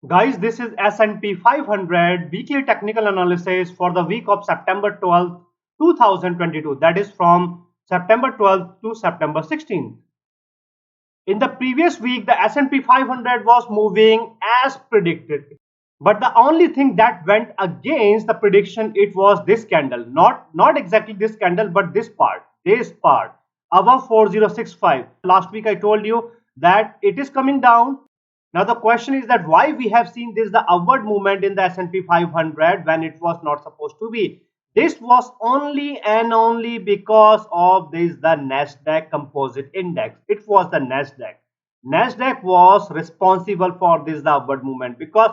Guys, this is S&P 500 weekly technical analysis for the week of September 12th, 2022. That is from September 12th to September 16th. In the previous week, the S&P 500 was moving as predicted. But the only thing that went against the prediction, it was this candle. Not exactly this candle, but this part above 4065. Last week I told you that it is coming down. Now the question is that why we have seen this the upward movement in the S&P 500 when it was not supposed to be. This was only and only because of this the Nasdaq Composite Index. It was the Nasdaq. Nasdaq was responsible for this the upward movement because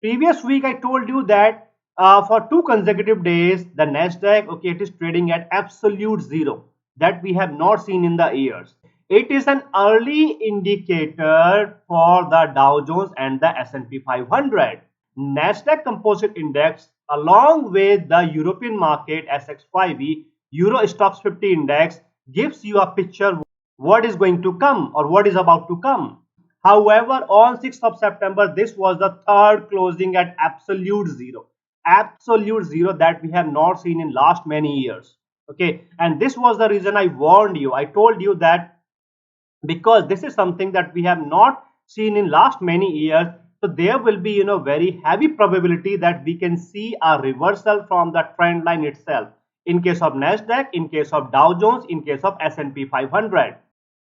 previous week I told you that for 2 consecutive days the Nasdaq, okay, it is trading at absolute zero that we have not seen in the years. It is an early indicator for the Dow Jones and the S&P 500. Nasdaq Composite Index along with the European market SX5E Euro Stocks 50 Index gives you a picture what is going to come or what is about to come. However, on 6th of September, this was the third closing at absolute zero that we have not seen in last many years. Okay, and this was the reason I warned you. I told you that because this is something that we have not seen in last many years, so there will be very heavy probability that we can see a reversal from the trend line itself in case of Nasdaq, in case of Dow Jones, in case of S&P 500.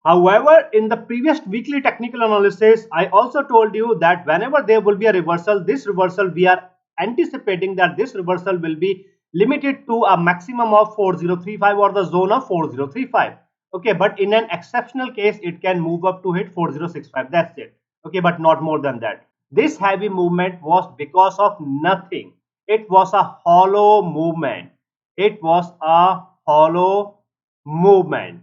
However, in the previous weekly technical analysis, I also told you that whenever there will be a reversal, this reversal we are anticipating that this reversal will be limited to a maximum of 4035 or the zone of 4035. Okay, but in an exceptional case, it can move up to hit 4065. That's it. Okay, but not more than that. This heavy movement was because of nothing. It was a hollow movement. It was a hollow movement.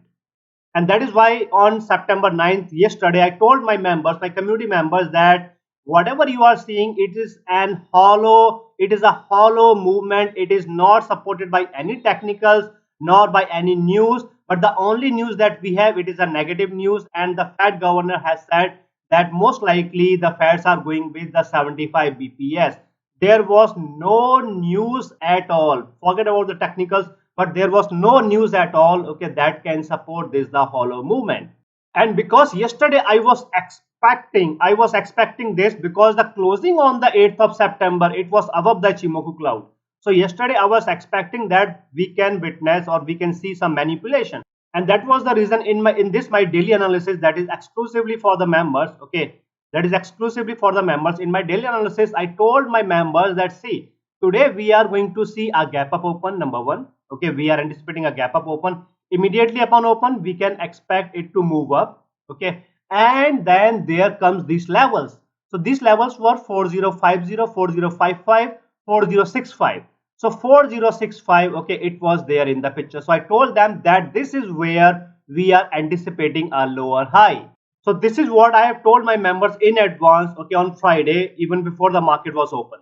And that is why on September 9th, yesterday, I told my members, my community members, that whatever you are seeing, it is a hollow movement. It is not supported by any technicals nor by any news. But the only news that we have, it is a negative news, and the Fed governor has said that most likely the Feds are going with the 75 BPS. There was no news at all. Forget about the technicals, but there was no news at all, okay, that can support this the hollow movement. And because yesterday I was expecting this because the closing on the 8th of September, it was above the Chimoku cloud. So yesterday I was expecting that we can witness or we can see some manipulation, and that was the reason in this my daily analysis that is exclusively for the members. Okay, that is exclusively for the members. In my daily analysis, I told my members that see, today we are going to see a gap up open, number one. Okay, we are anticipating a gap up open. Immediately upon open, we can expect it to move up. Okay, and then there comes these levels. So these levels were 4050, 4055, 4065. So 4065, okay, it was there in the picture. So I told them that this is where we are anticipating a lower high. So this is what I have told my members in advance, okay, on Friday, even before the market was open.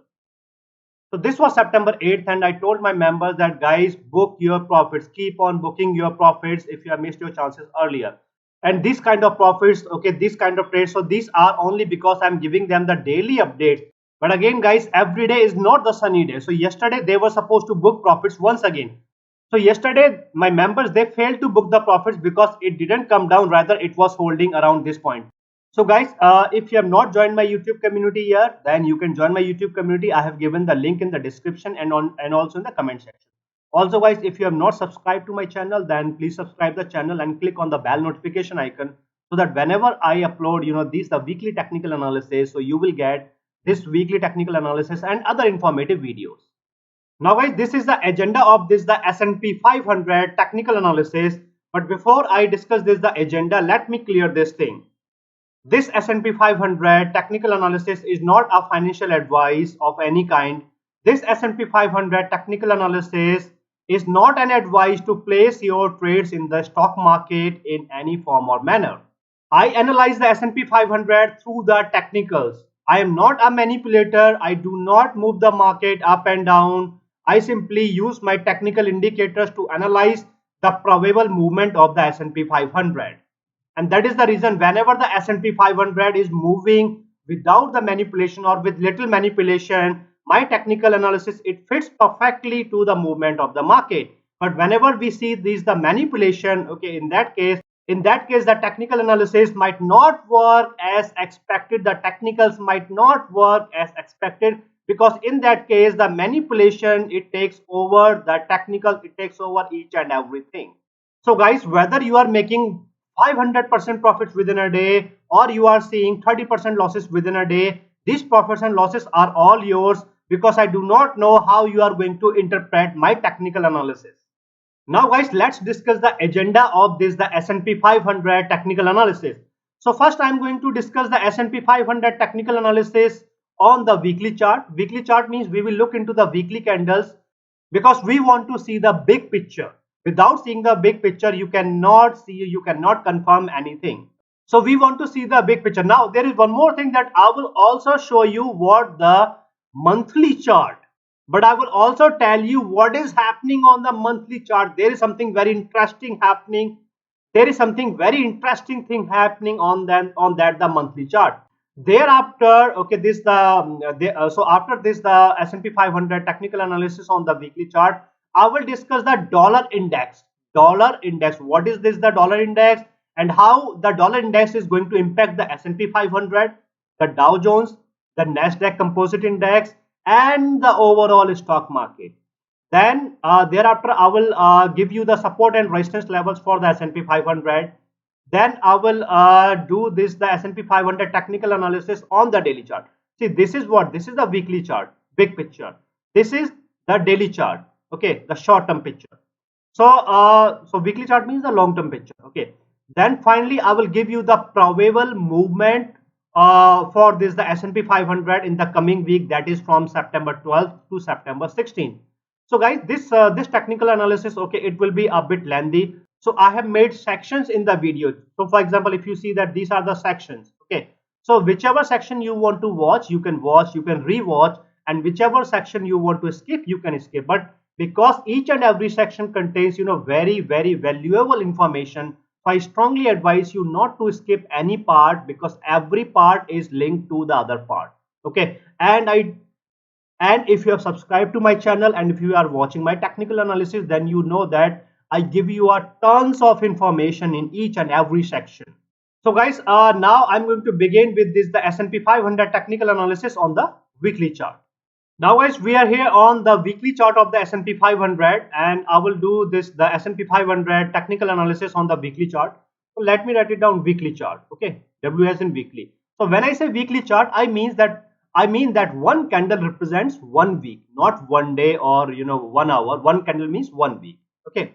So this was September 8th, and I told my members that guys, book your profits, keep on booking your profits if you have missed your chances earlier. And this kind of profits, okay, this kind of trades, so these are only because I'm giving them the daily updates. But again guys, every day is not the sunny day. So yesterday they were supposed to book profits once again. So yesterday my members, they failed to book the profits because it didn't come down, rather it was holding around this point. So guys, if you have not joined my YouTube community yet, then you can join my YouTube community. I have given the link in the description and also in the comment section. Also guys, if you have not subscribed to my channel, then please subscribe the channel and click on the bell notification icon so that whenever I upload these the weekly technical analysis, so you will get this weekly technical analysis and other informative videos. Now guys, this is the agenda of this the S&P 500 technical analysis. But before I discuss this the agenda, let me clear this thing. This S&P 500 technical analysis is not a financial advice of any kind. This S&P 500 technical analysis is not an advice to place your trades in the stock market in any form or manner. I analyze the S&P 500 through the technicals. I am not a manipulator. I do not move the market up and down. I simply use my technical indicators to analyze the probable movement of the S&P 500. And that is the reason whenever the S&P 500 is moving without the manipulation or with little manipulation, my technical analysis, it fits perfectly to the movement of the market. But whenever we see this the manipulation, okay, in that case the technical analysis might not work as expected, the technicals might not work as expected, because in that case the manipulation, it takes over the technical, it takes over each and everything. So guys, whether you are making 500% profits within a day or you are seeing 30% losses within a day, these profits and losses are all yours, because I do not know how you are going to interpret my technical analysis. Now guys, let's discuss the agenda of this, the S&P 500 technical analysis. So first I'm going to discuss the S&P 500 technical analysis on the weekly chart. Weekly chart means we will look into the weekly candles, because we want to see the big picture. Without seeing the big picture, you cannot confirm anything. So we want to see the big picture. Now there is one more thing, that I will also show you what the monthly chart, but I will also tell you what is happening on the monthly chart. There is something very interesting happening. There is something very interesting thing happening on the monthly chart. Thereafter, okay, so after this the S&P 500 technical analysis on the weekly chart, I will discuss the dollar index. Dollar index. What is this? The dollar index, and how the dollar index is going to impact the S&P 500, the Dow Jones, the Nasdaq Composite Index, and the overall stock market. Then thereafter, I will give you the support and resistance levels for the S&P 500. Then I will do the S&P 500 technical analysis on the daily chart. See, this is the weekly chart, big picture. This is the daily chart, okay, the short term picture. So weekly chart means the long term picture, okay. Then finally I will give you the probable movement for the S&P 500 in the coming week, that is from September 12th to September 16th. So guys, this technical analysis, okay, it will be a bit lengthy, so I have made sections in the video. So for example, if you see that these are the sections, okay, so whichever section you want to watch, you can re-watch, and whichever section you want to skip, you can skip. But because each and every section contains very valuable information, so I strongly advise you not to skip any part, because every part is linked to the other part, okay. And if you have subscribed to my channel, and if you are watching my technical analysis, then you know that I give you a tons of information in each and every section. So guys, now I'm going to begin with the S&P 500 technical analysis on the weekly chart. Now guys, we are here on the weekly chart of the S&P 500, and I will do the S&P 500 technical analysis on the weekly chart. So let me write it down, weekly chart, okay, W as in weekly. So when I say weekly chart, I mean that one candle represents 1 week, not 1 day or 1 hour. One candle means 1 week, okay.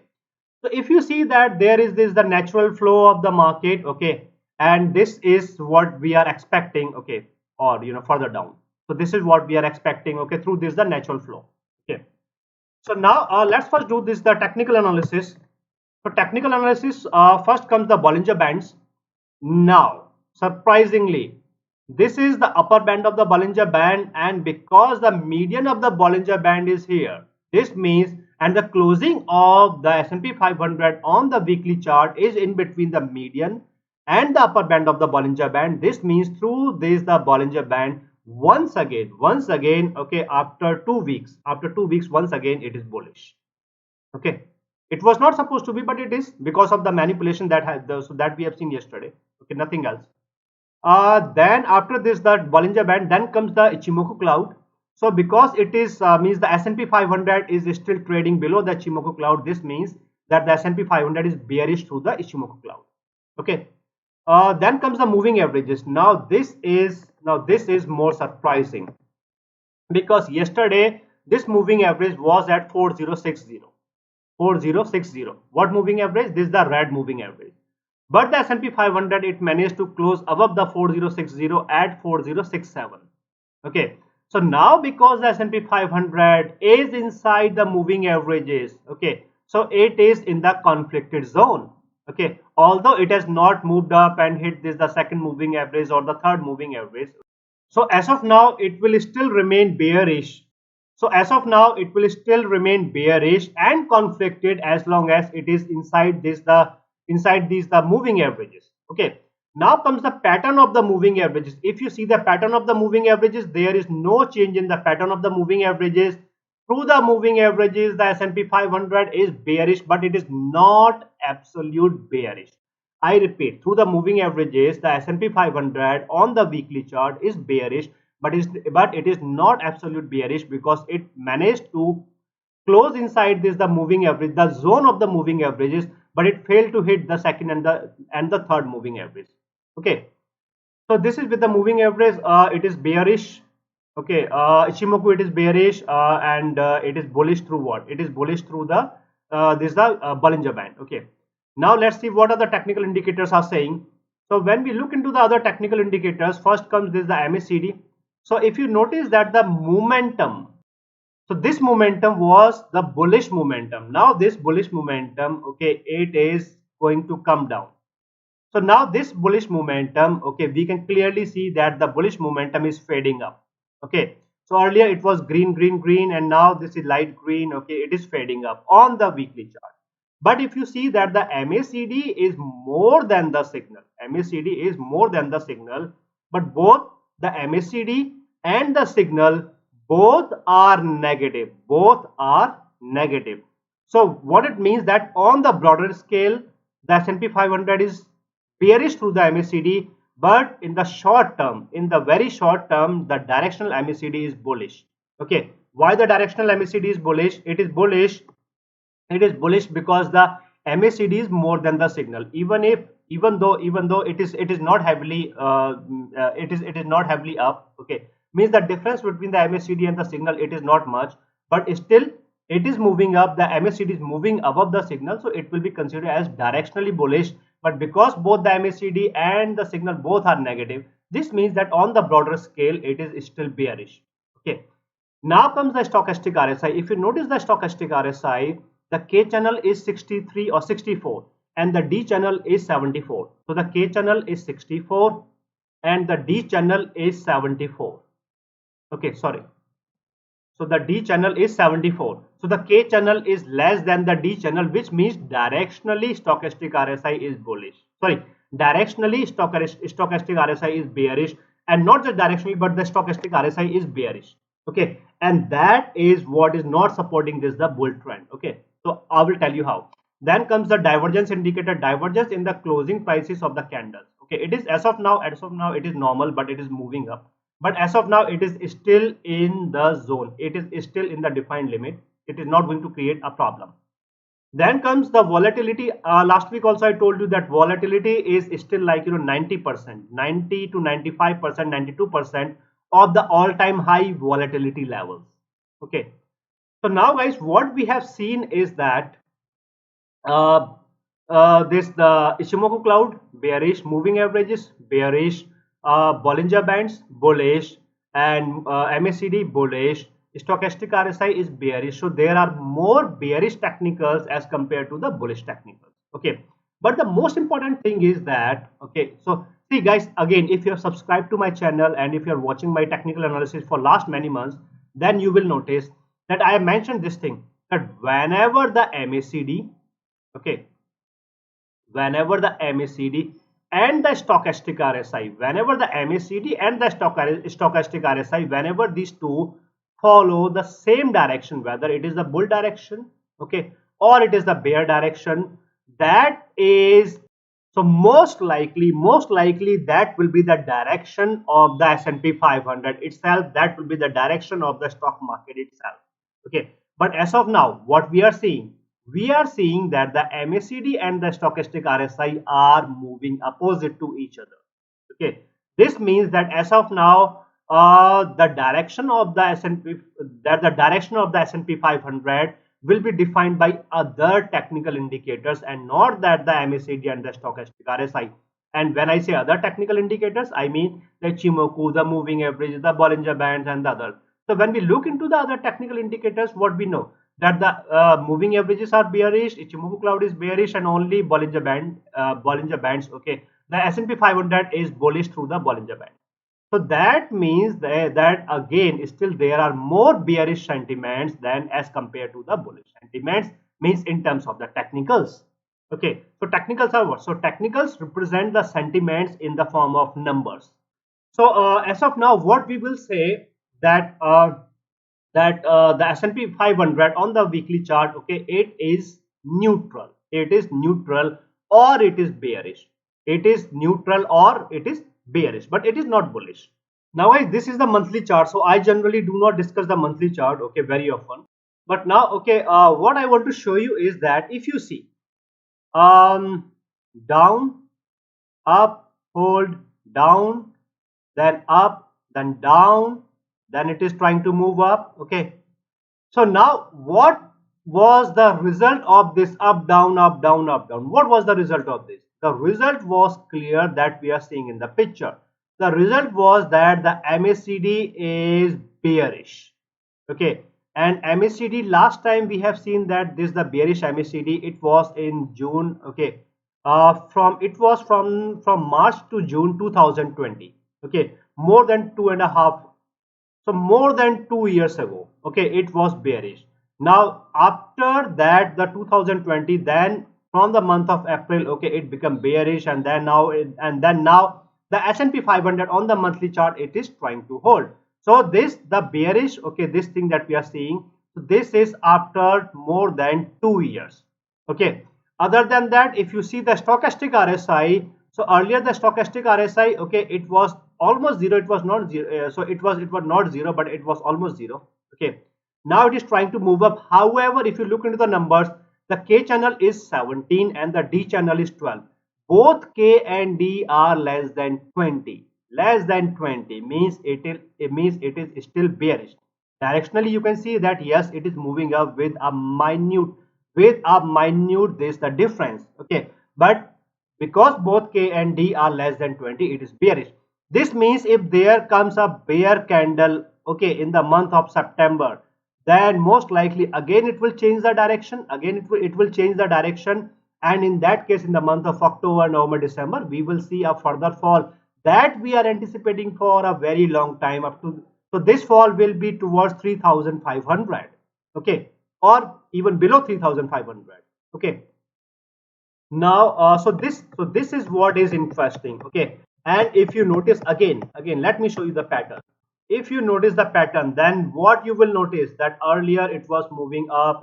So if you see that there is the natural flow of the market, okay, and this is what we are expecting, okay, or further down. So this is what we are expecting, okay, through the natural flow, okay. So now let's first do the technical analysis. For technical analysis, first comes the Bollinger Bands. Now, surprisingly, this is the upper band of the Bollinger Band, and because the median of the Bollinger Band is here, this means, and the closing of the S&P 500 on the weekly chart is in between the median and the upper band of the Bollinger Band. This means through the Bollinger Band, once again, okay, after 2 weeks, once again it is bullish, okay. It was not supposed to be, but it is, because of the manipulation that we have seen yesterday, okay, nothing else. Then after this, the Bollinger Band, then comes the Ichimoku cloud. So because it is means the S&P 500 is still trading below the Ichimoku cloud, this means that the S&P 500 is bearish through the Ichimoku cloud, okay. Then comes the moving averages. Now this is more surprising, because yesterday this moving average was at 4060. What moving average? This is the red moving average. But the S&P 500, it managed to close above the 4060 at 4067. Okay. So now because the S&P 500 is inside the moving averages, okay, so it is in the conflicted zone, okay, although it has not moved up and hit the second moving average or the third moving average. So as of now, it will still remain bearish. So as of now, it will still remain bearish and conflicted as long as it is inside these the moving averages, okay. Now comes the pattern of the moving averages. If you see the pattern of the moving averages, there is no change in the pattern of the moving averages. Through the moving averages, the S&P 500 is bearish, but it is not absolute bearish. I repeat, through the moving averages, the S&P 500 on the weekly chart is bearish, but it is not absolute bearish, because it managed to close inside this the moving average, the zone of the moving averages, but it failed to hit the second and the third moving average. Okay, so this is with the moving average. It is bearish. Okay, Ichimoku, it is bearish, and it is bullish through what? It is bullish through the this is the Bollinger Band. Okay, now let's see what are the technical indicators are saying. So when we look into the other technical indicators, first comes this the MACD. So if you notice that the momentum, so this momentum was the bullish momentum. Now this bullish momentum, okay, it is going to come down. So now this bullish momentum, okay, we can clearly see that the bullish momentum is fading up. Okay, so earlier it was green, green, green, and now this is light green. Okay, it is fading up on the weekly chart. But if you see that the MACD is more than the signal, MACD is more than the signal, but both the MACD and the signal, both are negative. Both are negative. So what it means that on the broader scale, the S&P 500 is bearish through the MACD, but in the short term, in the very short term, the directional MACD is bullish. Okay, why the directional MACD is bullish? It is bullish because the MACD is more than the signal. Even though it is not heavily it is not heavily up. Okay, means the difference between the MACD and the signal, it is not much, but still it is moving up. The MACD is moving above the signal, so it will be considered as directionally bullish. But because both the MACD and the signal both are negative, this means that on the broader scale it is still bearish. Okay, now comes the stochastic RSI. If you notice the stochastic RSI, the K channel is 63 or 64 and the D channel is 74. So the K channel is 64 and the D channel is 74. Okay, sorry. So the D channel is 74. So the K channel is less than the D channel, which means directionally stochastic RSI is bullish. Sorry, directionally stochastic RSI is bearish, and not just directionally, but the stochastic RSI is bearish. Okay, and that is what is not supporting this the bull trend. Okay, so I will tell you how. Then comes the divergence indicator, divergence in the closing prices of the candles. Okay, it is as of now it is normal, but it is moving up. But as of now, it is still in the zone. It is still in the defined limit. It is not going to create a problem. Then comes the volatility. Last week also I told you that volatility is still like 90%, 90 to 95%, 92% of the all-time high volatility levels. Okay. So now guys, what we have seen is that uh, this the Ishimoku cloud bearish, moving averages bearish, Bollinger Bands bullish, and MACD bullish. Stochastic RSI is bearish, so there are more bearish technicals as compared to the bullish technicals. Okay, but the most important thing is that, okay, so see guys, again, if you have subscribed to my channel and if you are watching my technical analysis for last many months, then you will notice that I have mentioned this thing, that whenever the MACD, okay, whenever the MACD and the stochastic RSI, whenever the MACD and the stochastic RSI, whenever these two follow the same direction, whether it is the bull direction, okay, or it is the bear direction, that is, so most likely that will be the direction of the S&P 500 itself. That will be the direction of the stock market itself. Okay, but as of now, what we are seeing that the MACD and the stochastic RSI are moving opposite to each other. Okay, this means that as of now, the direction of the S&P 500 will be defined by other technical indicators, and not that the MACD and the stochastic RSI. And when I say other technical indicators, I mean the Chimoku, the moving average, the Bollinger Bands, and the other. So when we look into the other technical indicators, what we know that the moving averages are bearish, Ichimoku cloud is bearish, and only Bollinger Bands. Okay, the S&P 500 is bullish through the Bollinger Band. So that means that again still there are more bearish sentiments than as compared to the bullish sentiments, means in terms of the technicals. Okay, so technicals are what? So technicals represent the sentiments in the form of numbers. So as of now, what we will say that the S&P 500 on the weekly chart, okay, it is neutral. It is neutral or it is bearish. It is neutral or it is bearish, but it is not bullish. Now, guys, this is the monthly chart. So I generally do not discuss the monthly chart, okay, very often. But now, okay, what I want to show you is that if you see, down, up, hold, down, then up, then down, then it is trying to move up. Okay, so now what was the result of this up, down, up, down, up, down? What was the result of this? The result was clear that we are seeing in the picture. The result was that the MACD is bearish. Okay, and MACD, last time we have seen that this the bearish MACD, it was in June. Okay, from it was from March to June 2020. Okay, more than 2.5, so more than 2 years ago. Okay, it was bearish. Now after that, the 2020, then from the month of April, okay, it became bearish, and then now the S&P 500 on the monthly chart, it is trying to hold. So this the bearish, okay, this thing that we are seeing, so this is after more than 2 years. Okay, other than that, if you see the stochastic RSI, so earlier the stochastic RSI, okay, it was almost zero. It was not zero. So it was not zero, but it was almost zero. Okay, now it is trying to move up. However, if you look into the numbers, the K channel is 17 and the D channel is 12. Both K and D are less than 20. Less than 20 means it is still bearish. Directionally, you can see that yes, it is moving up with a minute this the difference. Okay, but because both K and D are less than 20, it is bearish. This means if there comes a bear candle, okay, in the month of September, then most likely again it will change the direction. Again it will change the direction, and in that case, in the month of October, November, December, we will see a further fall that we are anticipating for a very long time up to. So this fall will be towards 3,500. Okay, or even below 3,500. Okay, now so this is what is interesting. Okay, and if you notice, again let me show you the pattern. If you notice the pattern, then what you will notice that earlier it was moving up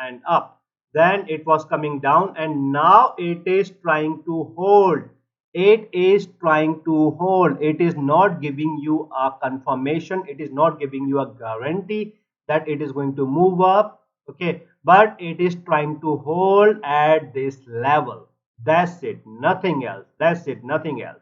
and up, then it was coming down, and now it is trying to hold. It is trying to hold. It is not giving you a confirmation, it is not giving you a guarantee that it is going to move up. Okay, but it is trying to hold at this level. That's it, nothing else. That's it, nothing else.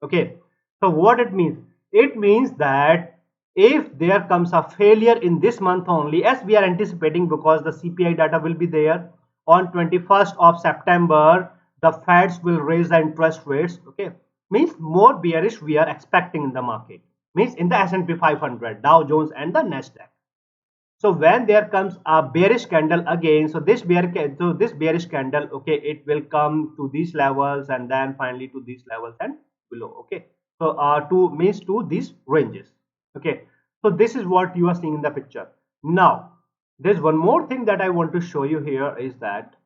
Okay, so what it means? It means that if there comes a failure in this month only, as we are anticipating, because the CPI data will be there on 21st of September, the Feds will raise the interest rates. Okay, means more bearish we are expecting in the market, means in the S&P 500, Dow Jones and the Nasdaq. So when there comes a bearish candle again, so this bearish candle, okay, it will come to these levels and then finally to these levels and below. Okay, so to these ranges. Okay, so this is what you are seeing in the picture. Now there's one more thing that I want to show you here is that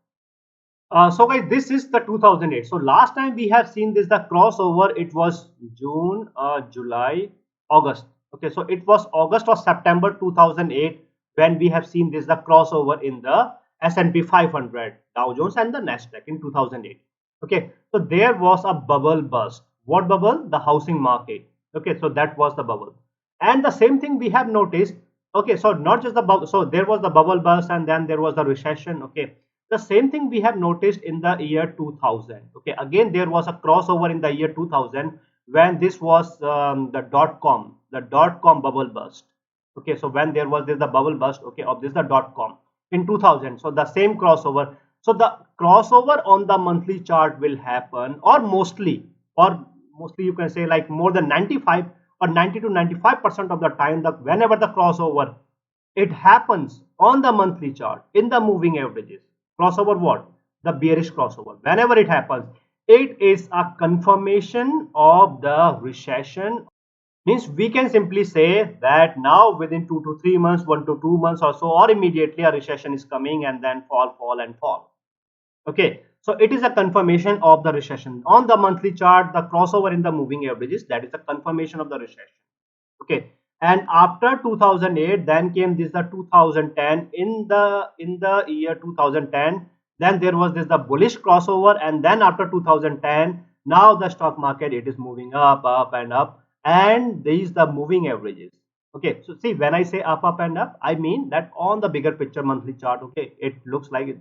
so guys, this is the 2008. So last time we have seen this the crossover, it was June, July, August. Okay, so it was August or September 2008 when we have seen this the crossover in the S&P 500, Dow Jones and the Nasdaq in 2008. Okay, so there was a bubble burst. What bubble? The housing market. Okay, so that was the bubble, and the same thing we have noticed. Okay, so not just the bubble, so there was the bubble burst and then there was the recession. Okay, the same thing we have noticed in the year 2000. Okay, again there was a crossover in the year 2000 when this was the dot com bubble burst. Okay, so when there was this the bubble burst, okay, of this the dot com in 2000, so the same crossover. So the crossover on the monthly chart will happen, or mostly you can say like more than 95 or 90 to 95% of the time, that whenever the crossover, it happens on the monthly chart in the moving averages. Crossover what? The bearish crossover. Whenever it happens, it is a confirmation of the recession. Means we can simply say that now within 2 to 3 months, 1 to 2 months or so, or immediately a recession is coming, and then fall and fall. Okay, so it is a confirmation of the recession. On the monthly chart, the crossover in the moving averages, that is a confirmation of the recession. Okay, and after 2008, then came this the 2010. In the year 2010, then there was this the bullish crossover, and then after 2010, now the stock market, it is moving up and up, and these the moving averages. Okay, so see, when I say up and up, I mean that on the bigger picture monthly chart, okay, it looks like it.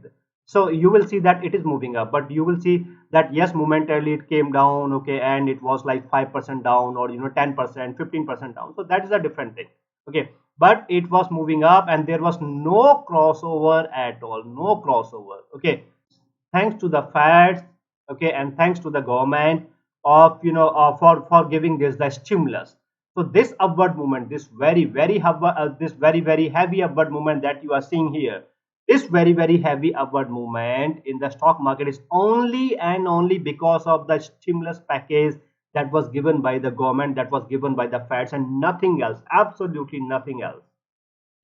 So you will see that it is moving up, but you will see that yes, momentarily it came down, okay, and it was like 5% down, or 10%, 15% down. So that is a different thing. Okay, but it was moving up, and there was no crossover at all, no crossover. Okay, thanks to the fads, okay, and thanks to the government of for giving this the stimulus. So this upward movement, this very heavy upward movement that you are seeing here, this very heavy upward movement in the stock market is only and only because of the stimulus package that was given by the government, that was given by the fads, and nothing else, absolutely nothing else.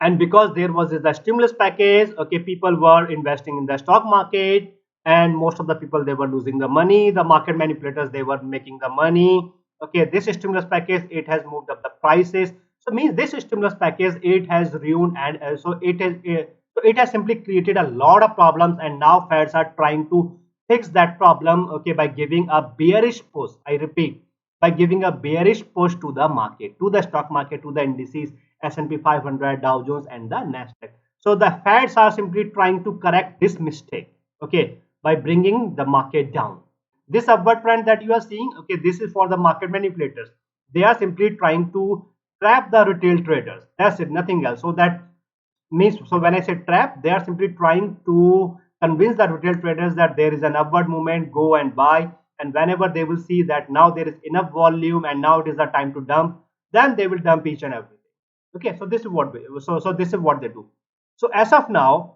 And because there was the stimulus package, okay, people were investing in the stock market, and most of the people, they were losing the money. The market manipulators, they were making the money. Okay, this stimulus package, it has moved up the prices. So means this stimulus package, it has ruined, and so it has simply created a lot of problems, and now Feds are trying to fix that problem, okay, by giving a bearish push. I repeat, by giving a bearish push to the market, to the stock market, to the indices, S&P 500, Dow Jones, and the Nasdaq. So the Feds are simply trying to correct this mistake, okay, by bringing the market down. This upward trend that you are seeing, okay, this is for the market manipulators. They are simply trying to trap the retail traders. That's it, nothing else. So that means, so when I say trap, they are simply trying to convince the retail traders that there is an upward movement, go and buy. And whenever they will see that now there is enough volume and now it is the time to dump, then they will dump each and everything. Okay, so this is what this is what they do. So as of now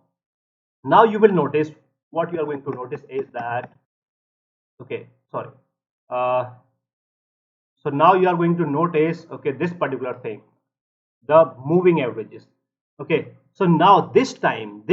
you will notice, what you are going to notice is that, okay, sorry, uh, so now you are going to notice, okay, this particular thing, the moving averages. Okay, so now this time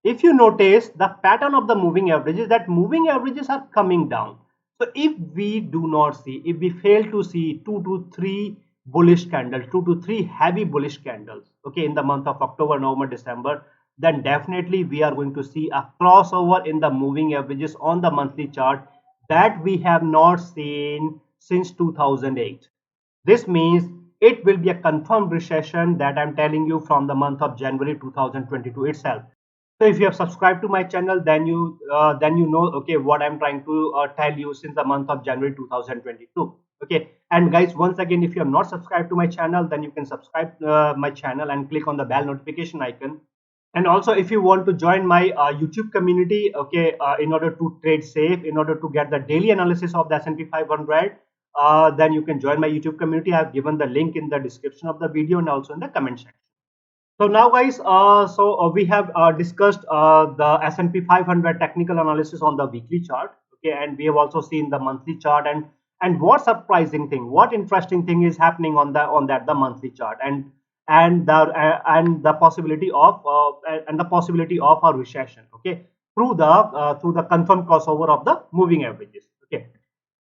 if you notice the pattern of the moving averages, that moving averages are coming down. So if we do not see, if we fail to see 2 to 3 bullish candles, 2 to 3 heavy bullish candles, okay, in the month of October, November, December, then definitely we are going to see a crossover in the moving averages on the monthly chart that we have not seen since 2008. This means it will be a confirmed recession, that I'm telling you from the month of January 2022 itself. So if you have subscribed to my channel, then you know, okay, what I'm trying to tell you since the month of January 2022. Okay, and guys, once again, if you have not subscribed to my channel, then you can subscribe my channel and click on the bell notification icon. And also, if you want to join my YouTube community, okay, in order to trade safe, in order to get the daily analysis of the S&P 500, then you can join my YouTube community. I have given the link in the description of the video and also in the comment section. So now guys, we have discussed the S&P 500 technical analysis on the weekly chart, okay, and we have also seen the monthly chart, and what surprising thing, what interesting thing is happening on the monthly chart, and the possibility of a recession, okay, through the confirmed crossover of the moving averages. Okay,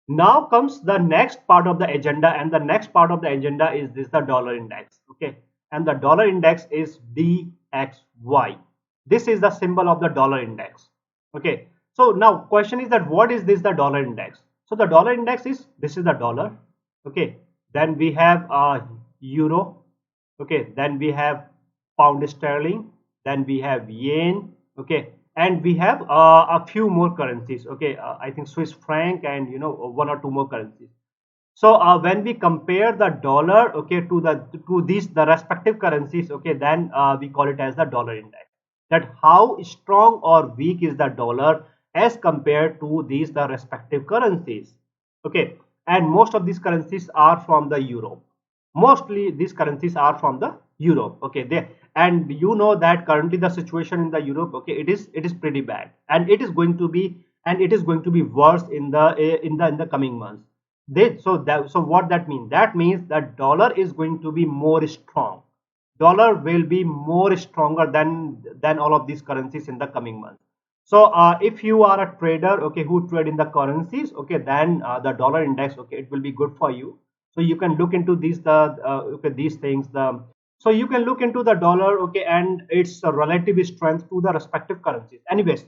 now comes the next part of the agenda, and the next part of the agenda is this, the dollar index. Okay, and the dollar index is DXY. This is the symbol of the dollar index. Okay, so now question is that what is this, the dollar index? So the dollar index is, this is the dollar. Okay, then we have euro. Okay, then we have pound sterling, then we have yen. Okay, and we have a few more currencies. Okay, I think Swiss franc, and one or two more currencies. So when we compare the dollar, okay, to these the respective currencies, okay, then we call it as the dollar index, that how strong or weak is the dollar as compared to these the respective currencies. Okay, and most of these currencies are from the Europe. Mostly these currencies are from the Europe. Okay, they, and you know that currently the situation in the Europe, okay, it is pretty bad, and it is going to be worse in the coming months. So what that means? That means that dollar is going to be more strong. Dollar will be more stronger than all of these currencies in the coming months. So if you are a trader, okay, who trade in the currencies, okay, then the dollar index, okay, it will be good for you. So you can look into these okay, these things. So you can look into the dollar, okay, and its relative strength to the respective currencies. Anyways,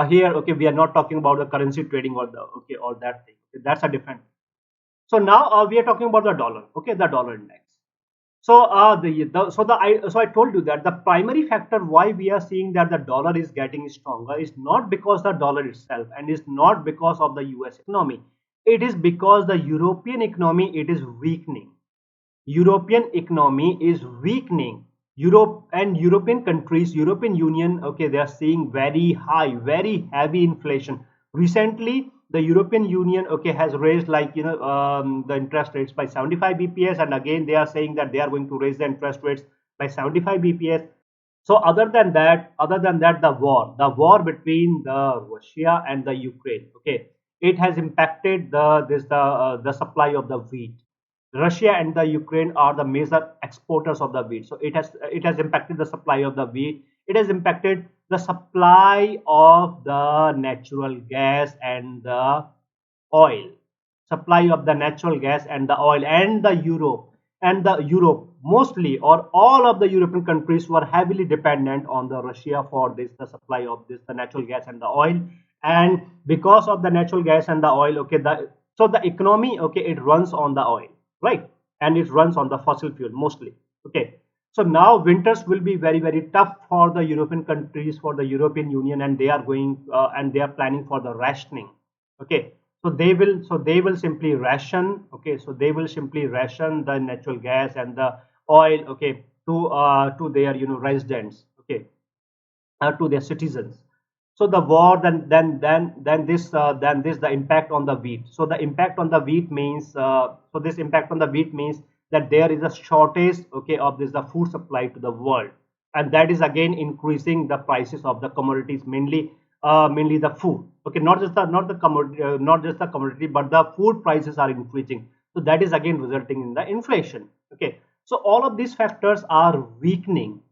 here, okay, we are not talking about the currency trading or the okay or that thing. Okay, that's a different. So now we are talking about the dollar, okay, the dollar index. So so I told you that the primary factor why we are seeing that the dollar is getting stronger is not because the dollar itself, and is not because of the US economy. It is because the European economy, it is weakening. European economy is weakening. Europe and European countries, European Union, okay, they are seeing very high, very heavy inflation. Recently, the European Union, okay, has raised, like, the interest rates by 75 bps, and again they are saying that they are going to raise the interest rates by 75 bps. So other than that, the war between the Russia and the Ukraine, okay, it has impacted the supply of the wheat. Russia and the Ukraine are the major exporters of the wheat. So it has impacted the supply of the wheat. It has impacted the supply of the natural gas and the oil. Supply of the natural gas and the oil, and the Europe mostly, or all of the European countries were heavily dependent on the Russia for this, the supply of this, the natural gas and the oil. And because of the natural gas and the oil, okay, the economy, okay, it runs on the oil, right? And it runs on the fossil fuel mostly. Okay, so now winters will be very, very tough for the European countries, for the European Union, and they are going and they are planning for the rationing. Okay, so they will simply ration. Okay, so they will simply ration the natural gas and the oil, okay, to their residents, okay, to their citizens. So the war, then this the impact on the wheat. So the impact on the wheat means, so this impact on the wheat means that there is a shortage, okay, of this the food supply to the world, and that is again increasing the prices of the commodities, mainly the food. Okay, not the commodity, not just the commodity, but the food prices are increasing. So that is again resulting in the inflation. Okay, so all of these factors are weakening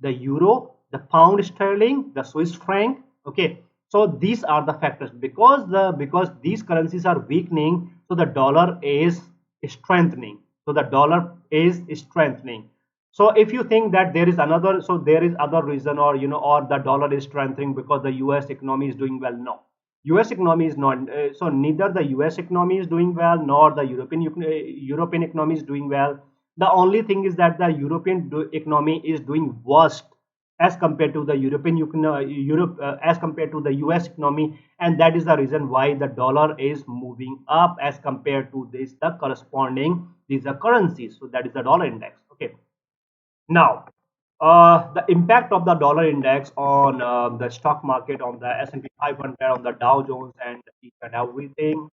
the euro, the pound sterling, the Swiss franc. Okay, so these are the factors. Because these currencies are weakening, so the dollar is strengthening. So the dollar is strengthening. So if you think that there is other reason, or the dollar is strengthening because the US economy is doing well, no. US economy is not, so neither the US economy is doing well, nor the European economy is doing well. The only thing is that the economy is doing worst as compared to the as compared to the US economy, and that is the reason why the dollar is moving up as compared to this the corresponding these are currencies. So that is the dollar index. Okay, now, the impact of the dollar index on the stock market, on the S&P 500, on the Dow Jones, and each and everything.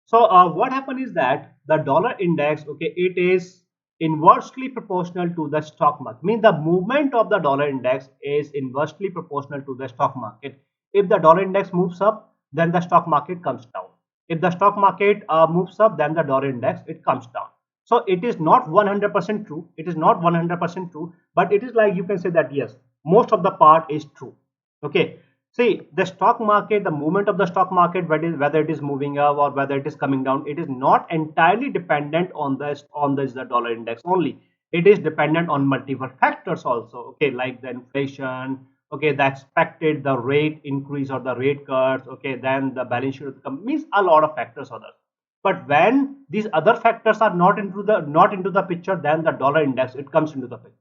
So what happened is that the dollar index, okay, it is inversely proportional to the stock market. Means the movement of the dollar index is inversely proportional to the stock market. If the dollar index moves up, then the stock market comes down. If the stock market moves up, then the dollar index it comes down. So it is not 100% true. It is not 100% true, but it is like you can say that yes, most of the part is true. Okay, see, the stock market, the movement of the stock market, whether it is moving up or whether it is coming down, it is not entirely dependent on the dollar index only. It is dependent on multiple factors also. Okay, like the inflation, okay, the expected the rate increase or the rate cuts. Okay, then the balance sheet of the company, means a lot of factors others. But when these other factors are not into the picture, then the dollar index it comes into the picture.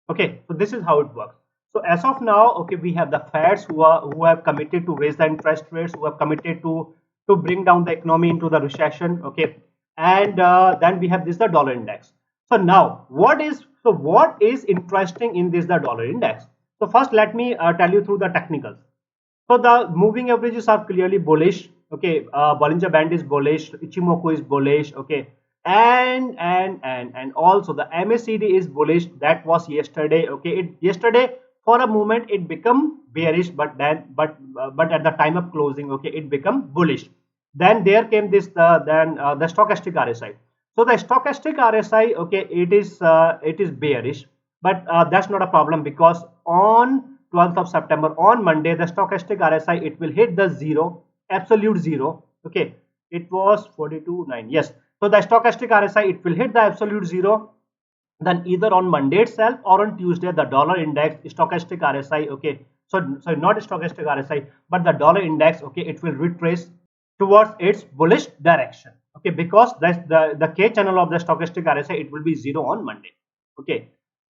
Okay, so this is how it works. So as of now, okay, we have the Feds who have committed to raise the interest rates, who have committed to bring down the economy into the recession. Okay, and then we have this the dollar index. So now, what is interesting in this the dollar index? So first, let me tell you through the technicals. So the moving averages are clearly bullish. Okay, Bollinger Band is bullish, Ichimoku is bullish. Okay, and also the MACD is bullish. That was yesterday. Okay, yesterday for a moment it become bearish, but at the time of closing, okay, it become bullish. Then there came this the stochastic RSI. So the stochastic RSI, okay, it is bearish, but that's not a problem because 12th of September, on Monday, the stochastic RSI, it will hit the zero, absolute zero. Okay, it was 42.9. Yes, so the stochastic RSI, it will hit the absolute zero. Then either on Monday itself or on Tuesday, the dollar index, stochastic RSI, okay, so sorry, not stochastic RSI, but the dollar index, okay, it will retrace towards its bullish direction. Okay, because that's the K channel of the stochastic RSI, it will be zero on Monday. Okay,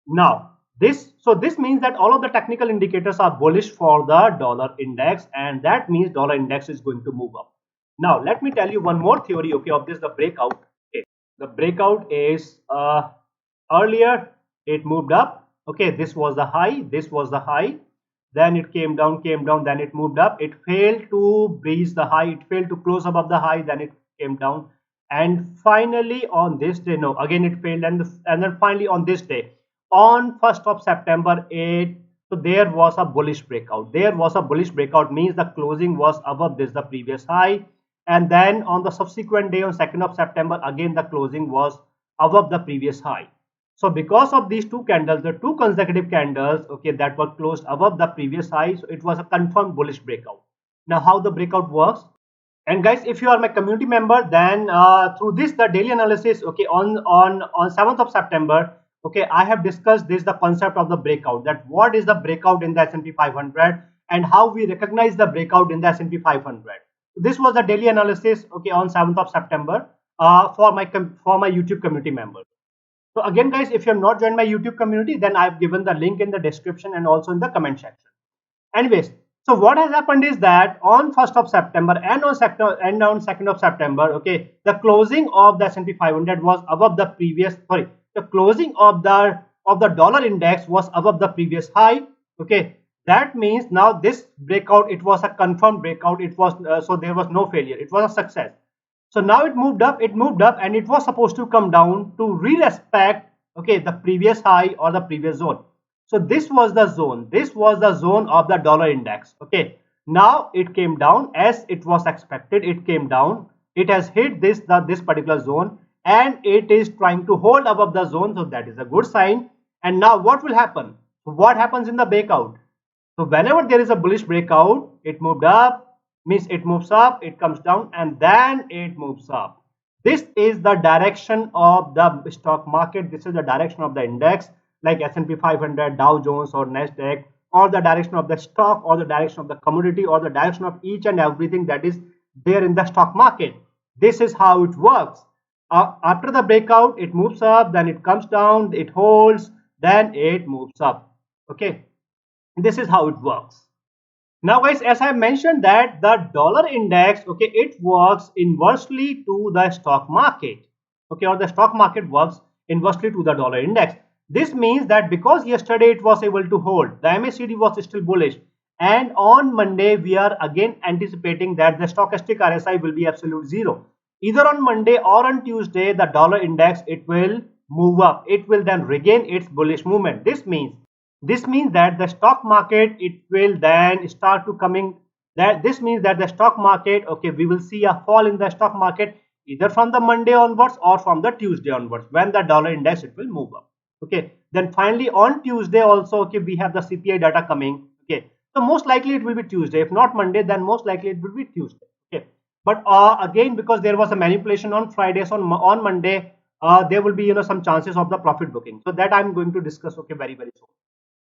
now this means that all of the technical indicators are bullish for the dollar index, and that means dollar index is going to move up. Now let me tell you one more theory, okay, of this, the breakout. Okay, the breakout is earlier it moved up. Okay, this was the high, this was the high, then it came down, then it moved up, it failed to breach the high, it failed to close above the high, then it came down, and finally on this day, no, again it failed, and then finally on this day, on 1st of September 8, so there was a bullish breakout. There was a bullish breakout, means the closing was above this, the previous high, and then on the subsequent day, on 2nd of September, again the closing was above the previous high. So because of these two candles, the two consecutive candles, okay, that were closed above the previous high, so it was a confirmed bullish breakout. Now how the breakout works? And guys, if you are my community member, then through this, the daily analysis, okay, on 7th of September, okay, I have discussed this, the concept of the breakout, that what is the breakout in the S&P 500 and how we recognize the breakout in the S&P 500. This was the daily analysis, okay, on 7th of September for my YouTube community members. So again, guys, if you have not joined my YouTube community, then I've given the link in the description and also in the comment section. Anyways, so what has happened is that on 1st of September and on 2nd of September, okay, the closing of the S&P 500 was above the previous, sorry, the closing of the dollar index was above the previous high. Okay, that means now this breakout, it was a confirmed breakout. It was so there was no failure. It was a success. So now it moved up, and it was supposed to come down to re-respect, okay, the previous high or the previous zone. So this was the zone of the dollar index. Okay, now it came down as it was expected. It came down, it has hit this particular zone, and it is trying to hold above the zone, so that is a good sign. And now what will happen? So what happens in the breakout? So whenever there is a bullish breakout, it moved up, means it moves up, it comes down, and then it moves up. This is the direction of the stock market. This is the direction of the index, like S&P 500, Dow Jones or Nasdaq, or the direction of the stock, or the direction of the commodity, or the direction of each and everything that is there in the stock market. This is how it works. After the breakout, it moves up, then it comes down, it holds, then it moves up. Okay, this is how it works. Now guys, as I mentioned that the dollar index, okay, it works inversely to the stock market, okay, or the stock market works inversely to the dollar index. This means that because yesterday it was able to hold, the MACD was still bullish, and on Monday we are again anticipating that the stochastic RSI will be absolute zero. Either on Monday or on Tuesday, the dollar index, it will move up, it will then regain its bullish movement. This means that the stock market, it will then start to coming, that this means that the stock market, okay, we will see a fall in the stock market either from the Monday onwards or from the Tuesday onwards, when the dollar index, it will move up. Okay, then finally on Tuesday also, okay, we have the CPI data coming. Okay, so most likely it will be Tuesday. If not Monday, then most likely it will be Tuesday. Okay, but again, because there was a manipulation on Fridays, on Monday, there will be some chances of the profit booking. So that I'm going to discuss, okay, very soon.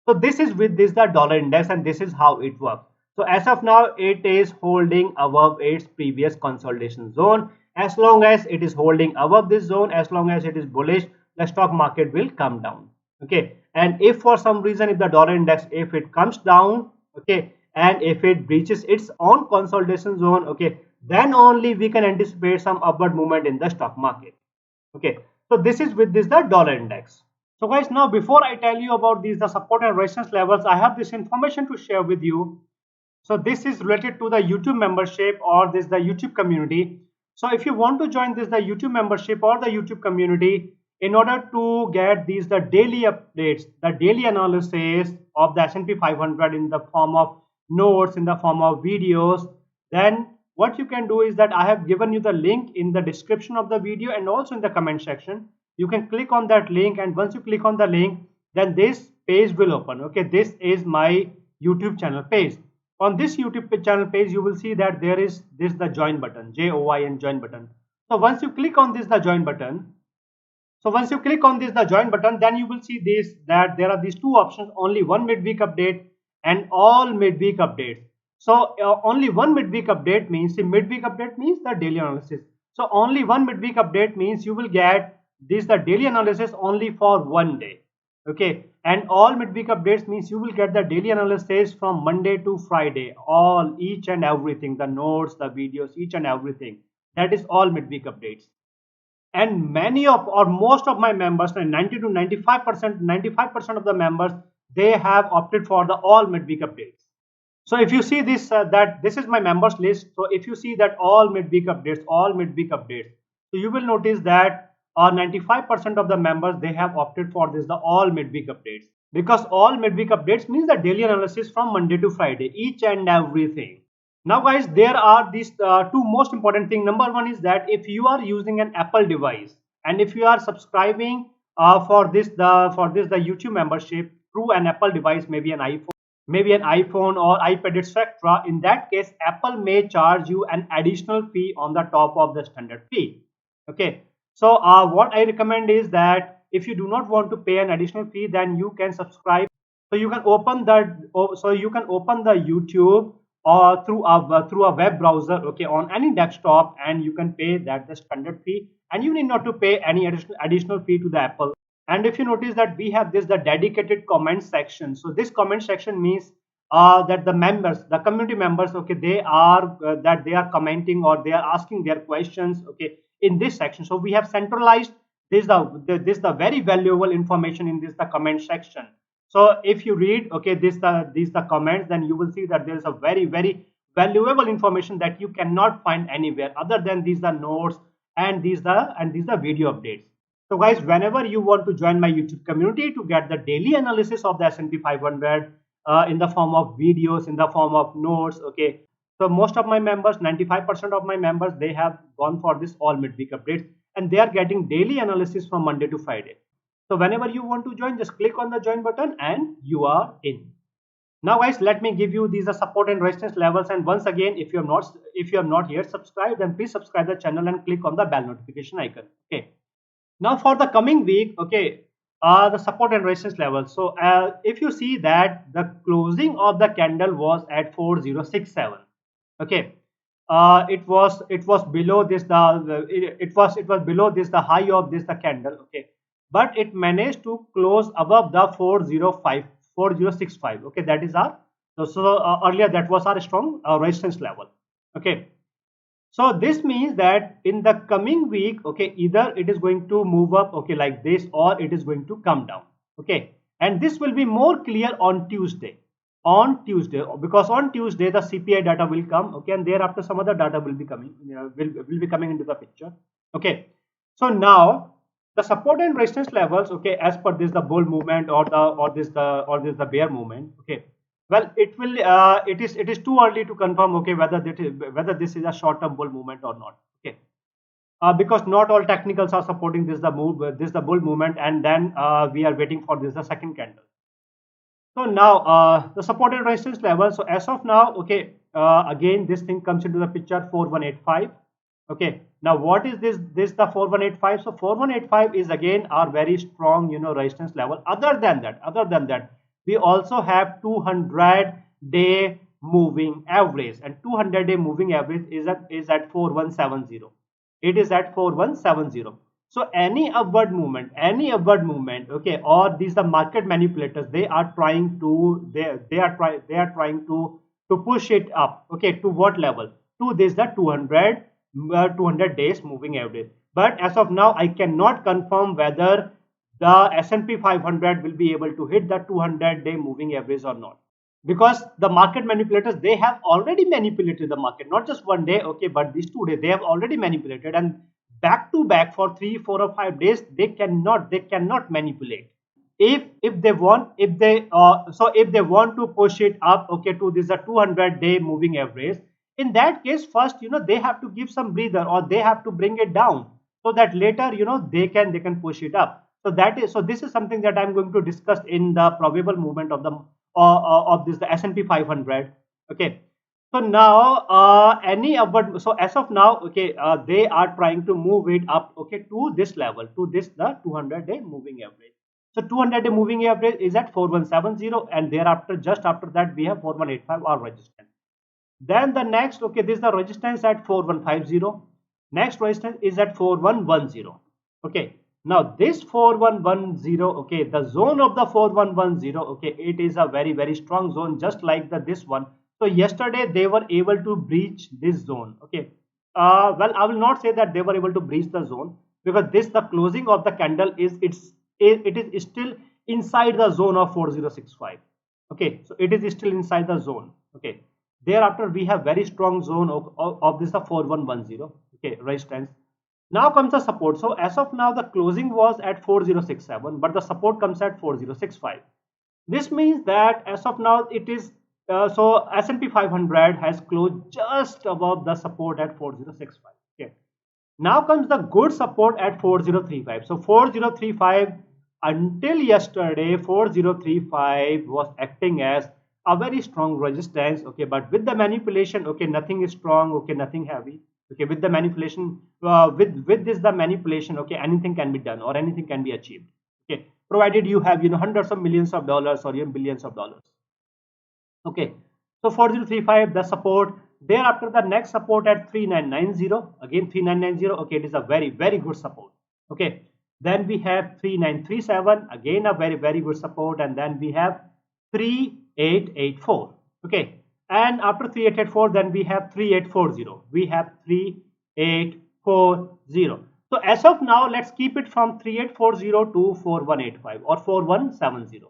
So this is with this the dollar index, and this is how it works. So as of now, it is holding above its previous consolidation zone. As long as it is holding above this zone, as long as it is bullish, the stock market will come down. Okay, and if for some reason, if the dollar index, if it comes down, okay, and if it breaches its own consolidation zone, okay, then only we can anticipate some upward movement in the stock market. Okay, so this is with this the dollar index. So guys, now before I tell you about these the support and resistance levels, I have this information to share with you. So this is related to the YouTube membership or this the YouTube community. So if you want to join this the YouTube membership or the YouTube community, in order to get these the daily updates, the daily analysis of the S&P 500 in the form of notes, in the form of videos, then what you can do is that I have given you the link in the description of the video and also in the comment section. You can click on that link, and once you click on the link, then this page will open. Okay, this is my YouTube channel page. On this YouTube channel page, you will see that there is this the join button, JOIN join button. So once you click on this the join button, then you will see this that there are these two options: only one midweek update and all midweek updates. So only one midweek update means, see, midweek update means the daily analysis. So only one midweek update means you will get this the daily analysis only for one day. Okay, and all midweek updates means you will get the daily analysis from Monday to Friday, all, each and everything, the notes, the videos, each and everything. That is all midweek updates. And many of or most of my members, 90 to 95% of the members, they have opted for the all midweek updates. So if you see this, that this is my members list. So if you see that all midweek updates, so you will notice that 95% of the members, they have opted for this, the all midweek updates, because all midweek updates means the daily analysis from Monday to Friday, each and everything. Now guys, there are these two most important things. Number one is that if you are using an Apple device and if you are subscribing for this the YouTube membership through an Apple device, maybe an iPhone or iPad, etc., in that case Apple may charge you an additional fee on the top of the standard fee. Okay, so what I recommend is that if you do not want to pay an additional fee, then you can subscribe. So you can open the YouTube or through a web browser, okay, on any desktop, and you can pay that the standard fee, and you need not to pay any additional fee to the Apple. And if you notice that we have this the dedicated comment section. So this comment section means that the community members, okay, they are commenting or they are asking their questions, okay, in this section. So we have centralized this the very valuable information in this the comment section. So if you read, okay, these the comments, then you will see that there is a very valuable information that you cannot find anywhere other than these the notes and these the video updates. So guys, whenever you want to join my YouTube community to get the daily analysis of the S&P 500 in the form of videos, in the form of notes, okay. So most of my members, 95% of my members, they have gone for this all midweek updates, and they are getting daily analysis from Monday to Friday. So whenever you want to join, just click on the join button and you are in. Now guys, let me give you these support and resistance levels. And once again, if you have not yet subscribed, then please subscribe the channel and click on the bell notification icon. Okay. Now for the coming week, okay, the support and resistance levels. So if you see that the closing of the candle was at 4067. Okay. It was below this it was below this the high of this the candle, okay, but it managed to close above the 4065. Okay, that is our earlier that was our strong resistance level. Okay, so this means that in the coming week, okay, either it is going to move up, okay, like this, or it is going to come down. Okay, and this will be more clear on Tuesday. Because on Tuesday the CPI data will come, okay, and thereafter some other data will be coming, will be coming into the picture. Okay, so now the support and resistance levels, okay, as per this the bull movement or this the bear movement, okay, well, it is too early to confirm, okay, whether this is a short term bull movement or not. Okay, because not all technicals are supporting this the bull movement, and then we are waiting for this the second candle. So now the support and resistance level. So as of now, okay, again this thing comes into the picture, 4185. Okay, now what is this the 4185? So 4185 is again our very strong, resistance level. Other than that, we also have 200-day moving average, and 200-day moving average is at 4170. It is at 4170. So any upward movement, okay, or these the market manipulators, they are trying to push it up, okay, to what level? To this the 200 days moving average. But as of now, I cannot confirm whether the S&P 500 will be able to hit the 200-day moving average or not, because the market manipulators, they have already manipulated the market, not just one day, okay, but these 2 days they have already manipulated, and back to back for 3, 4 or 5 days they cannot manipulate. If they want to push it up, okay, to this a 200-day moving average, in that case first, they have to give some breather, or they have to bring it down, so that later, they can push it up. So this is something that I'm going to discuss in the probable movement of of this the S&P 500. Okay, so now any upward, so as of now, okay, they are trying to move it up, okay, to this level, to this the 200-day moving average. So 200-day moving average is at 4170, and thereafter, just after that, we have 4185 or resistance. Then the next, okay, this is the resistance at 4150. Next resistance is at 4110. Okay, now this 4110, okay, the zone of the 4110, okay, it is a very strong zone, just like this one. So yesterday they were able to breach this zone. Okay, well, I will not say that they were able to breach the zone, because this the closing of the candle is it is still inside the zone of 4065. Okay, so it is still inside the zone. Okay, thereafter we have very strong zone of this the 4110, okay, resistance. Now comes the support. So as of now the closing was at 4067, but the support comes at 4065. This means that as of now it is so S&P 500 has closed just above the support at 4065. Okay, now comes the good support at 4035. So 4035, until yesterday 4035 was acting as a very strong resistance. Okay, but with the manipulation, okay, nothing is strong, okay, nothing heavy. Okay, with the manipulation, with this the manipulation, okay, anything can be done or anything can be achieved. Okay, provided you have hundreds of millions of dollars or even billions of dollars. Okay, so 4035 the support. Thereafter the next support at 3990, again 3990. Okay, it is a very good support. Okay, then we have 3937, again a very good support, and then we have 3884. Okay, and after 3884 then we have 3840. We have 3840. So as of now, let's keep it from 3840 to 4185 or 4170.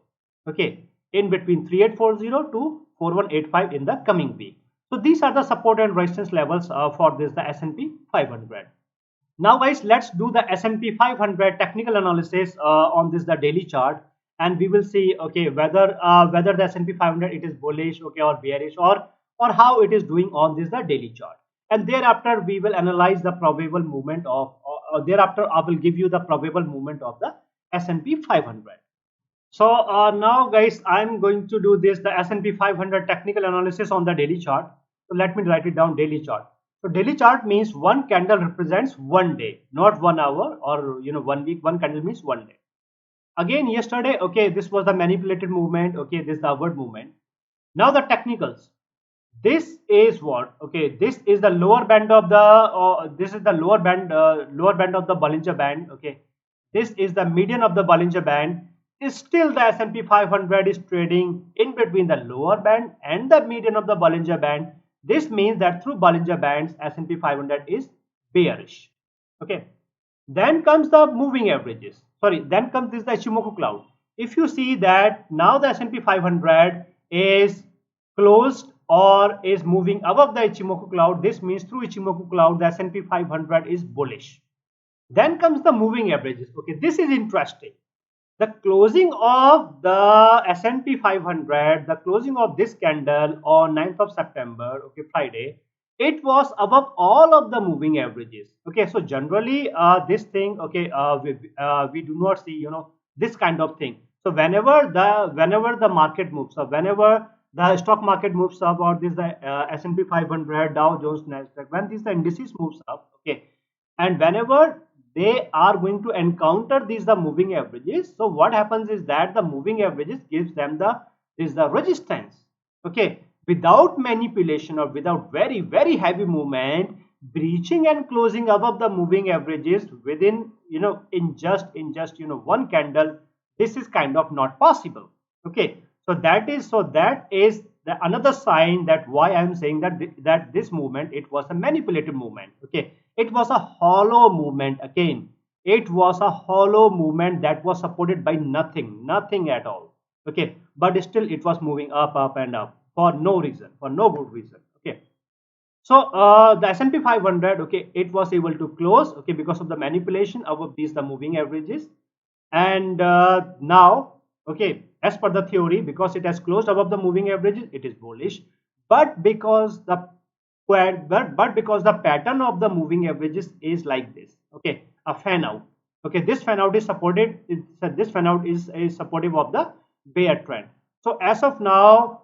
Okay, in between 3840 to 4185 in the coming week. So these are the support and resistance levels for this the S&P 500. Now guys, let's do the S&P 500 technical analysis on this the daily chart, and we will see, okay, whether the S&P 500 it is bullish, okay, or bearish, or how it is doing on this the daily chart. And thereafter we will analyze the probable movement of thereafter I will give you the probable movement of the S&P 500. So now guys, I'm going to do this the S&P 500 technical analysis on the daily chart. So let me write it down, daily chart. So daily chart means one candle represents one day, not 1 hour or 1 week. One candle means one day. Again yesterday, okay, this was the manipulated movement. Okay, this is the upward movement. Now the technicals. This is what? Okay, this is the lower band of the this is the lower band of the Bollinger Band. Okay, this is the median of the Bollinger Band. Still the S&P 500 is trading in between the lower band and the median of the Bollinger Band. This means that through Bollinger Bands, S&P 500 is bearish. Okay, then comes the moving averages. Sorry, then comes this the Ichimoku cloud. If you see that now the S&P 500 is closed or is moving above the Ichimoku cloud, this means through Ichimoku cloud the S&P 500 is bullish. Then comes the moving averages. Okay, this is interesting. The closing of the S&P 500, the closing of this candle on 9th of September, okay, Friday, it was above all of the moving averages. Okay, so generally this thing, okay, we do not see this kind of thing. So whenever the market moves up, whenever the stock market moves up, or this the S&P 500, Dow Jones, Nasdaq, when these the indices moves up, okay, and whenever they are going to encounter these the moving averages, so what happens is that the moving averages gives them the resistance. Okay, without manipulation or without very heavy movement, breaching and closing above the moving averages within in just one candle, this is kind of not possible. Okay, so that is the another sign that why I am saying that this movement, it was a manipulative movement. Okay, it was a hollow movement. Again, it was a hollow movement that was supported by nothing at all. Okay, but still it was moving up and up for no reason, for no good reason. Okay, so the S&P 500, okay, it was able to close, okay, because of the manipulation of these the moving averages. And now, okay, as per the theory, because it has closed above the moving averages, it is bullish. But because the pattern of the moving averages is like this, okay, a fan out. Okay, this fan out is supported. This fan out is supportive of the bear trend. So as of now,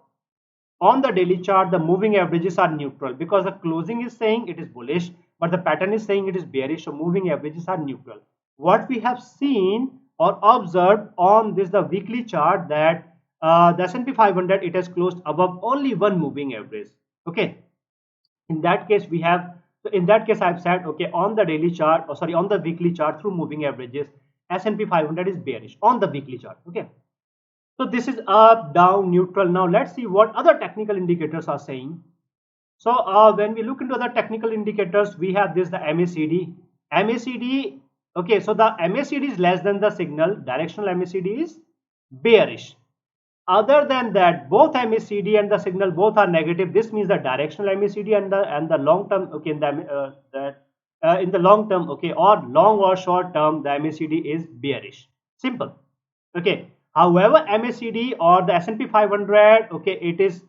on the daily chart, the moving averages are neutral because the closing is saying it is bullish, but the pattern is saying it is bearish. So moving averages are neutral. What we have seen or observed on this the weekly chart, that the S&P 500, it has closed above only one moving average. Okay, in that case we have, so in that case I've said, okay, on the daily chart, or sorry, on the weekly chart through moving averages, S&P 500 is bearish on the weekly chart. Okay, so this is up, down, neutral. Now let's see what other technical indicators are saying. So when we look into the technical indicators, we have this, the MACD. MACD, okay, so the MACD is less than the signal. Directional MACD is bearish. Other than that, both MACD and the signal both are negative. This means the directional MACD and the long term, okay, in the long term, okay, or long or short term, the MACD is bearish. Simple. Okay. However, MACD or the S&P 500, okay, it is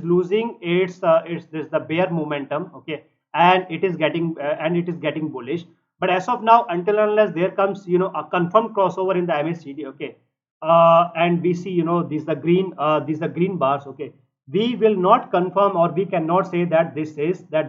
losing its this the bear momentum, okay, and it is getting bullish. But as of now, until unless there comes, a confirmed crossover in the MACD, okay, and we see, these the green bars, okay, we will not confirm, or we cannot say that this is the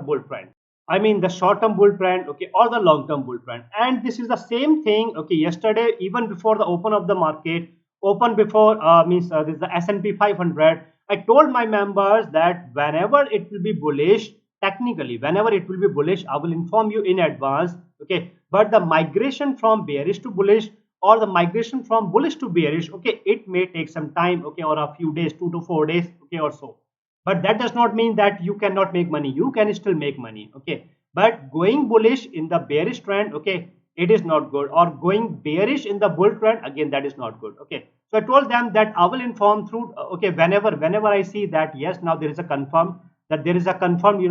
bull trend. I mean the short-term bull trend, okay, or the long-term bull trend. And this is the same thing, okay, yesterday, even before the open of the market, open before this is the S&P 500, I told my members that whenever it will be bullish, technically, whenever it will be bullish, I will inform you in advance, okay. But the migration from bearish to bullish, or the migration from bullish to bearish, okay, it may take some time, okay, or a few days, 2 to 4 days, okay, or so. But that does not mean that you cannot make money. You can still make money, okay. But going bullish in the bearish trend, okay, it is not good. Or going bearish in the bull trend, again, that is not good, okay. So I told them that I will inform through, okay, whenever I see that yes, now there is a confirmed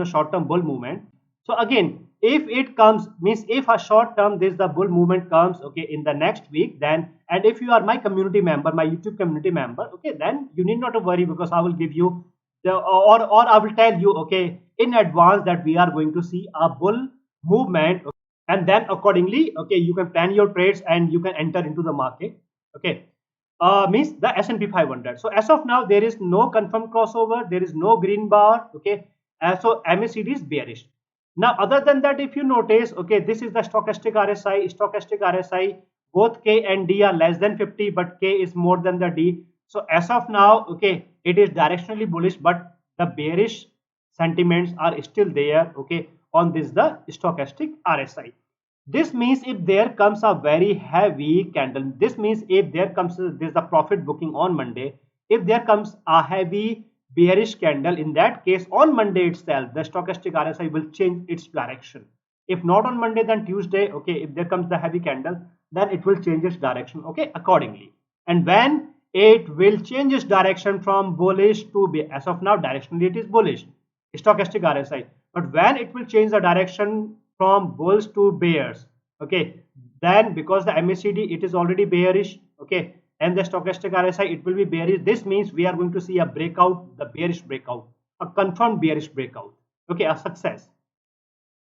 short term bull movement. So again, if it comes, means if a short term this the bull movement comes, okay, in the next week, then, and if you are my community member, my YouTube community member, okay, then you need not to worry, because I will give you or I will tell you, okay, in advance, that we are going to see a bull movement, okay, and then accordingly, okay, you can plan your trades and you can enter into the market, okay. Means the S&P 500. So as of now, there is no confirmed crossover, there is no green bar, okay. So MACD is bearish. Now, other than that, if you notice, okay, this is the stochastic RSI. Stochastic RSI, both K and D are less than 50, but K is more than the D. So as of now, okay, it is directionally bullish, but the bearish sentiments are still there, okay, on this the stochastic RSI. This means if there comes a very heavy candle, this means if there comes this the profit booking on Monday, if there comes a heavy bearish candle, in that case on Monday itself, the stochastic RSI will change its direction. If not on Monday, then Tuesday, okay, if there comes the heavy candle, then it will change its direction, okay, accordingly. And when it will change its direction from bullish to be, as of now, directionally it is bullish, stochastic RSI. But when it will change the direction from bulls to bears, okay, then because the MACD it is already bearish, okay, and the stochastic RSI it will be bearish. This means we are going to see a breakout, the bearish breakout, a confirmed bearish breakout, okay, a success.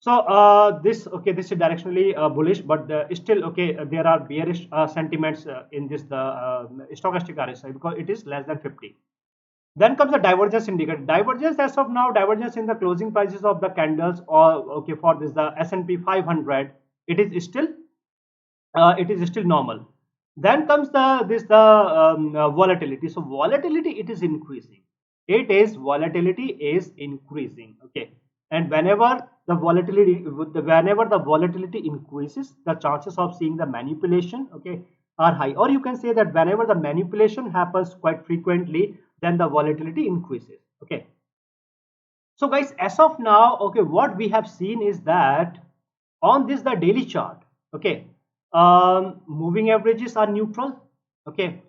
So this, okay, this is directionally bullish, but still, okay, there are bearish sentiments in this the stochastic RSI, because it is less than 50. Then comes the divergence indicator. Divergence, as of now, divergence in the closing prices of the candles, or okay, for this the S&P 500, it is still normal. Then comes the volatility. So volatility, it is increasing. Volatility is increasing. Okay, and whenever the volatility increases, the chances of seeing the manipulation, okay, are high. Or you can say that whenever the manipulation happens quite frequently, then the volatility increases. Okay. So guys, as of now, okay, what we have seen is that on this the daily chart, okay, moving averages are neutral, okay.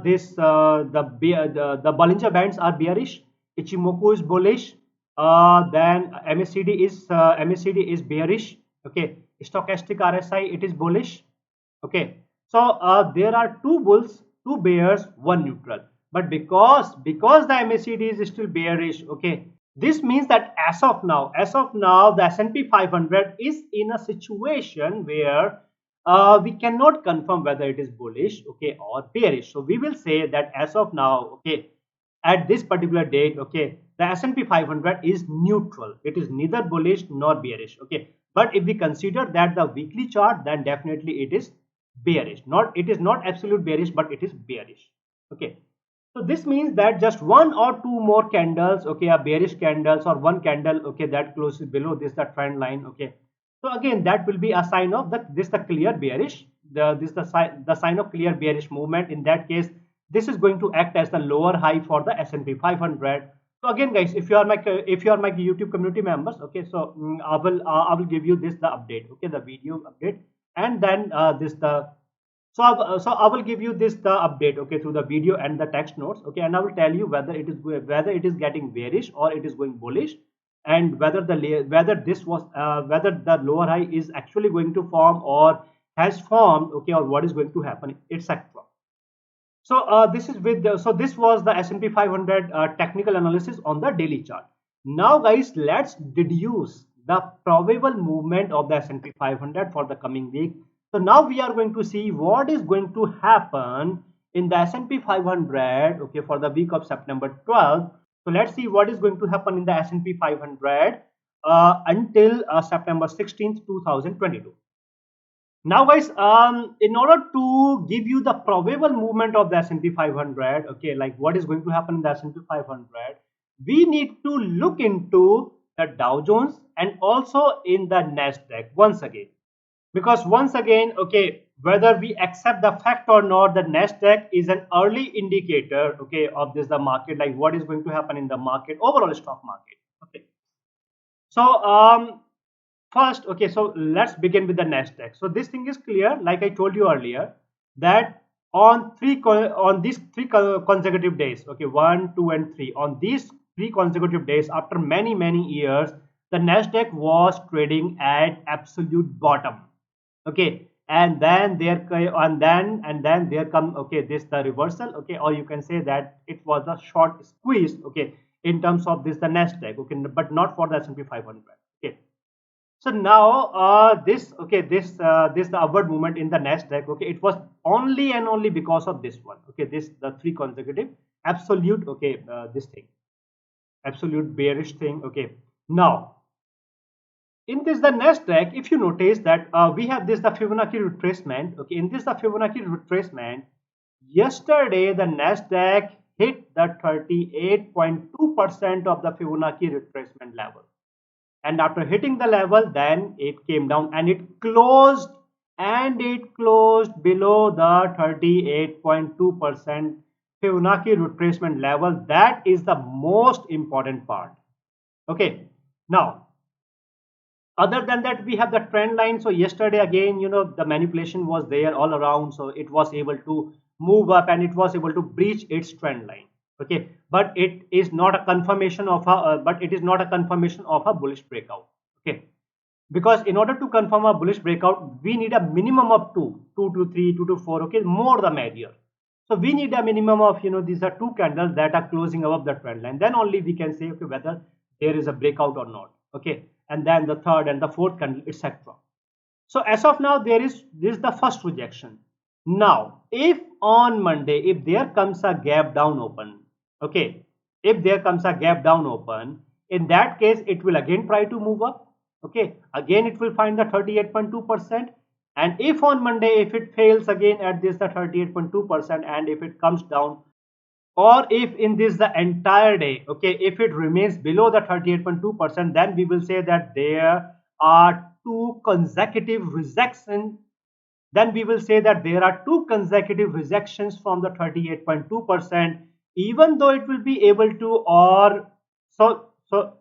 This the Bollinger Bands are bearish, Ichimoku is bullish, then MACD is bearish, okay. Stochastic RSI, it is bullish, okay. So there are two bulls, two bears, one neutral. But because the MACD is still bearish, okay, this means that as of now, the S&P 500 is in a situation where we cannot confirm whether it is bullish, okay, or bearish. So we will say that as of now, okay, at this particular date, okay, the S&P 500 is neutral. It is neither bullish nor bearish, okay. But if we consider that the weekly chart, then definitely it is bearish. Not, it is not absolute bearish, but it is bearish, okay. So this means that just one or two more candles, okay, are bearish candles, or one candle, okay, that closes below this the trend line, okay. So again, that will be a sign of the clear bearish. The sign of clear bearish movement. In that case, this is going to act as the lower high for the S&P 500. So again, guys, if you are my YouTube community members, okay, so I will give you this the update, okay, the video update, and then this the so I will give you this the update, okay, through the video and the text notes, okay, and I will tell you whether it is getting bearish or it is going bullish, and whether whether the lower high is actually going to form or has formed, okay, or what is going to happen, etc. So this was the S&P 500 technical analysis on the daily chart. Now, guys, let's deduce the probable movement of the S&P 500 for the coming week. So now we are going to see what is going to happen in the S&P 500, okay, for the week of September 12th. So let's see what is going to happen in the S&P 500 until September 16th, 2022. Now, guys, in order to give you the probable movement of the S&P 500, okay, like what is going to happen in the S&P 500, we need to look into the Dow Jones and also in the Nasdaq once again. Because once again, okay, whether we accept the fact or not, the Nasdaq is an early indicator, okay, of the market, like what is going to happen in the market, overall stock market, okay. So first, okay, so let's begin with the Nasdaq. So this thing is clear, like I told you earlier, that on these three consecutive days, okay, 1, 2, and 3, on these 3 consecutive days, after many years, the Nasdaq was trading at absolute bottom, okay, and then there come, okay, this the reversal, okay, or you can say that it was a short squeeze, okay, in terms of this the Nasdaq, okay, but not for the S&P 500, okay. So now this the upward movement in the Nasdaq, okay, it was only and only because of this one, okay, this the 3 consecutive absolute, okay, this thing, absolute bearish thing, okay. Now in this the Nasdaq, if you notice that we have this the Fibonacci retracement, okay, in this the Fibonacci retracement, yesterday the Nasdaq hit the 38.2% of the Fibonacci retracement level, and after hitting the level, then it came down and it closed below the 38.2% Fibonacci retracement level. That is the most important part, okay. Now other than that, we have the trend line. So yesterday again, you know, the manipulation was there all around, so it was able to move up and it was able to breach its trend line, okay, but it is not a confirmation of a bullish breakout, okay, because in order to confirm a bullish breakout, we need a minimum of 2 to 3, 2 to 4, okay, more the merrier. So we need a minimum of, you know, these are 2 candles that are closing above the trend line, then only we can say, okay, whether there is a breakout or not, okay, and then the third and the fourth candle, etc. So as of now, this is the first rejection. Now if on Monday, if there comes a gap down open, okay, if there comes a gap down open, in that case it will again try to move up, okay, again it will find the 38.2%, and if on Monday, if it fails again at this the 38.2%, and if it comes down, or if in this the entire day, okay, if it remains below the 38.2%, then we will say that there are 2 consecutive rejections, then we will say that there are 2 consecutive rejections from the 38.2%, even though it will be able to, or so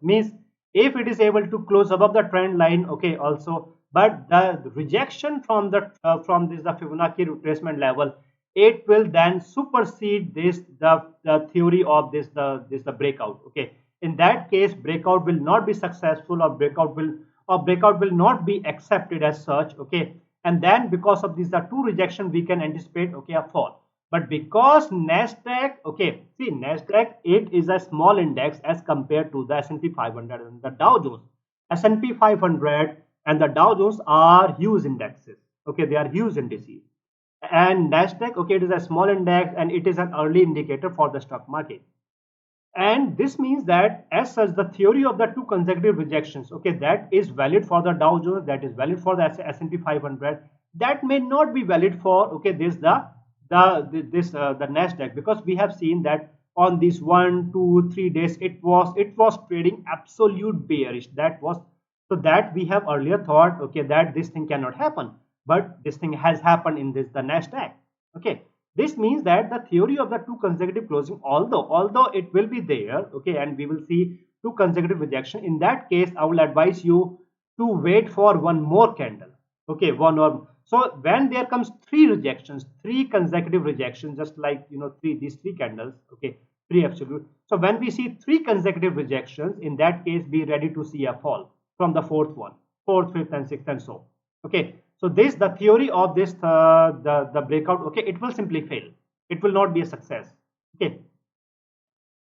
means if it is able to close above the trend line, okay, also, but the rejection from the from this the Fibonacci retracement level, it will then supersede the theory of the breakout, okay. In that case, breakout will not be successful, or breakout will not be accepted as such, okay, and then because of these the 2 rejection, we can anticipate, okay, a fall. But because Nasdaq, okay, see, Nasdaq, it is a small index as compared to the S&P 500 and the Dow Jones. S&P 500 and the Dow Jones are huge indexes, Okay, they are huge indices. And Nasdaq, okay, it is a small index and it is an early indicator for the stock market. And this means that as such the theory of the two consecutive rejections, okay, that is valid for the Dow Jones, that is valid for the S&P 500, that may not be valid for, okay, the Nasdaq, because we have seen that on these 1 2 3 days it was trading absolute bearish. That was, so that we have earlier thought, okay, that this thing cannot happen, but this thing has happened in this the Nasdaq. Okay, this means that the theory of the two consecutive closing, although it will be there, okay, and we will see two consecutive rejection, in that case I will advise you to wait for one more candle. Okay, one or so when there comes three rejections, three consecutive rejections, just like, you know, these three candles, okay, three absolute. So when we see three consecutive rejections, in that case be ready to see a fall from the fourth one, fourth, fifth and sixth and so. Okay, so this the theory of this the breakout, okay, it will simply fail. It will not be a success. Okay,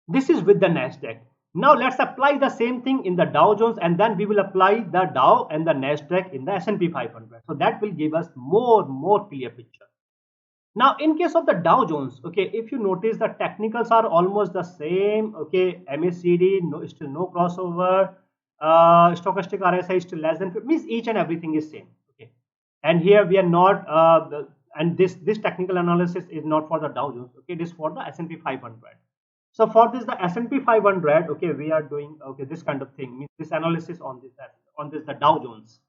this is with the Nasdaq. Now let's apply the same thing in the Dow Jones, and then we will apply the Dow and the Nasdaq in the S&P 500. So that will give us more clear picture. Now in case of the Dow Jones, okay, if you notice the technicals are almost the same. Okay, MACD, no, still no crossover. Stochastic RSI is still less than 50, means each and everything is same. Okay, and here we are not and this technical analysis is not for the Dow Jones. Okay, it is for the S&P 500. So for this the S&P 500, okay, we are doing, okay, this kind of thing, means this analysis on this the Dow Jones.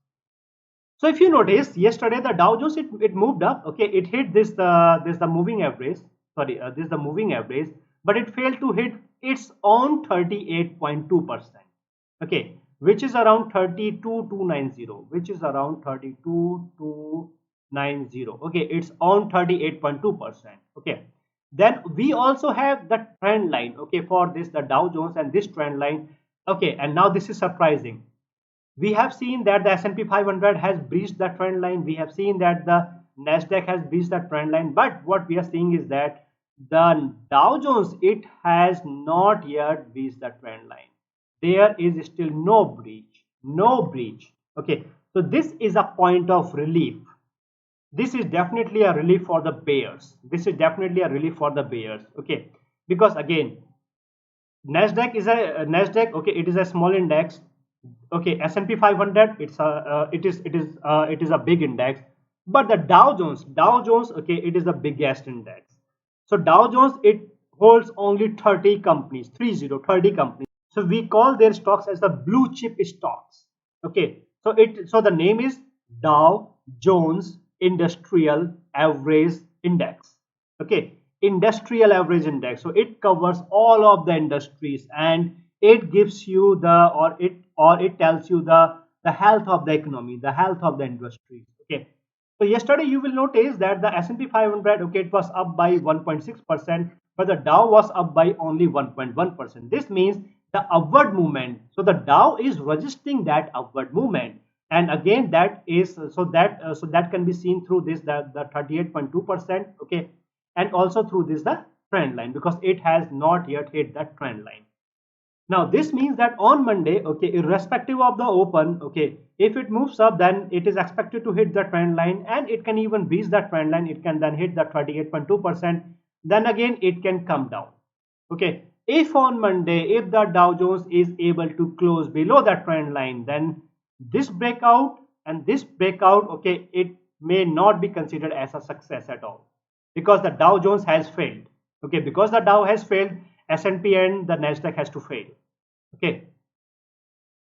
So if you notice, yesterday the Dow Jones, it moved up. Okay, it hit this the moving average. Sorry, this is the moving average, but it failed to hit its own 38.2%. Okay, which is around 32,290, which is around 32,290. Okay, it's on 38.2%. Okay, then we also have the trend line. Okay, for this the Dow Jones and this trend line. Okay, and now this is surprising. We have seen that the S&P 500 has breached the trend line. We have seen that the Nasdaq has breached the trend line. But what we are seeing is that the Dow Jones, it has not yet breached the trend line. There is still no breach, no breach. Okay, so this is a point of relief. This is definitely a relief for the bears. This is definitely a relief for the bears. Okay, because again, Nasdaq. Okay, it is a small index. Okay, S&P 500, it is a big index, but the Dow Jones, okay, it is the biggest index. So Dow Jones, it holds only 30 companies, 30 companies. So we call their stocks as the blue chip stocks. Okay, so the name is Dow Jones Industrial Average Index. Okay, industrial average index. So it covers all of the industries, and it gives you it tells you the health of the economy, the health of the industry. Okay, so yesterday you will notice that the S&P 500, okay, it was up by 1.6%, but the Dow was up by only 1.1%. This means the upward movement. So the Dow is registering that upward movement, and again that is so that can be seen through this the 38.2%. Okay, and also through this the trend line, because it has not yet hit that trend line. Now this means that on Monday, okay, irrespective of the open, okay, if it moves up, then it is expected to hit the trend line, and it can even breach that trend line. It can then hit the 38.2%. Then again it can come down. Okay, if on Monday, if the Dow Jones is able to close below that trend line, then this breakout and this breakout, okay, it may not be considered as a success at all, because the Dow Jones has failed. Okay, because the Dow has failed, S&P and the Nasdaq has to fail. Okay,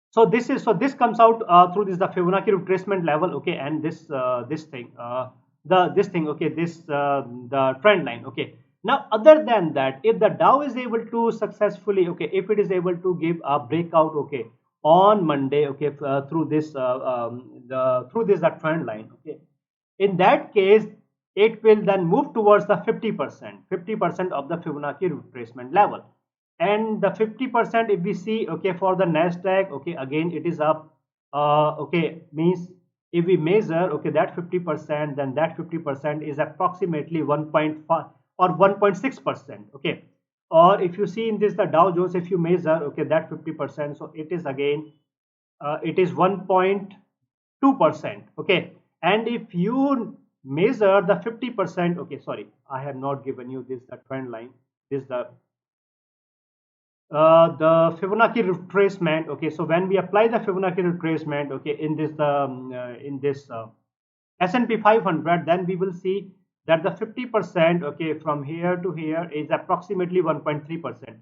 so this comes out through this the Fibonacci retracement level. Okay, and this thing okay, the trend line. Okay, now other than that, if the Dow is able to successfully, okay, if it is able to give a breakout, okay, on Monday, okay, through this the trend line, okay, in that case it will then move towards the 50% of the Fibonacci retracement level. And the 50%, if we see, okay, for the Nasdaq, okay, again it is up. Okay, means if we measure, okay, that 50%, then that 50% is approximately 1.5 or 1.6%. Okay, or if you see in this the Dow Jones, if you measure, okay, that 50%, so it is again it is 1.2%. Okay, And if you measure the 50%, okay, sorry, I have not given you this the trend line. This the Fibonacci retracement. Okay, so when we apply the Fibonacci retracement, okay, in this S&P 500, then we will see that the 50%, okay, from here to here is approximately 1.3%.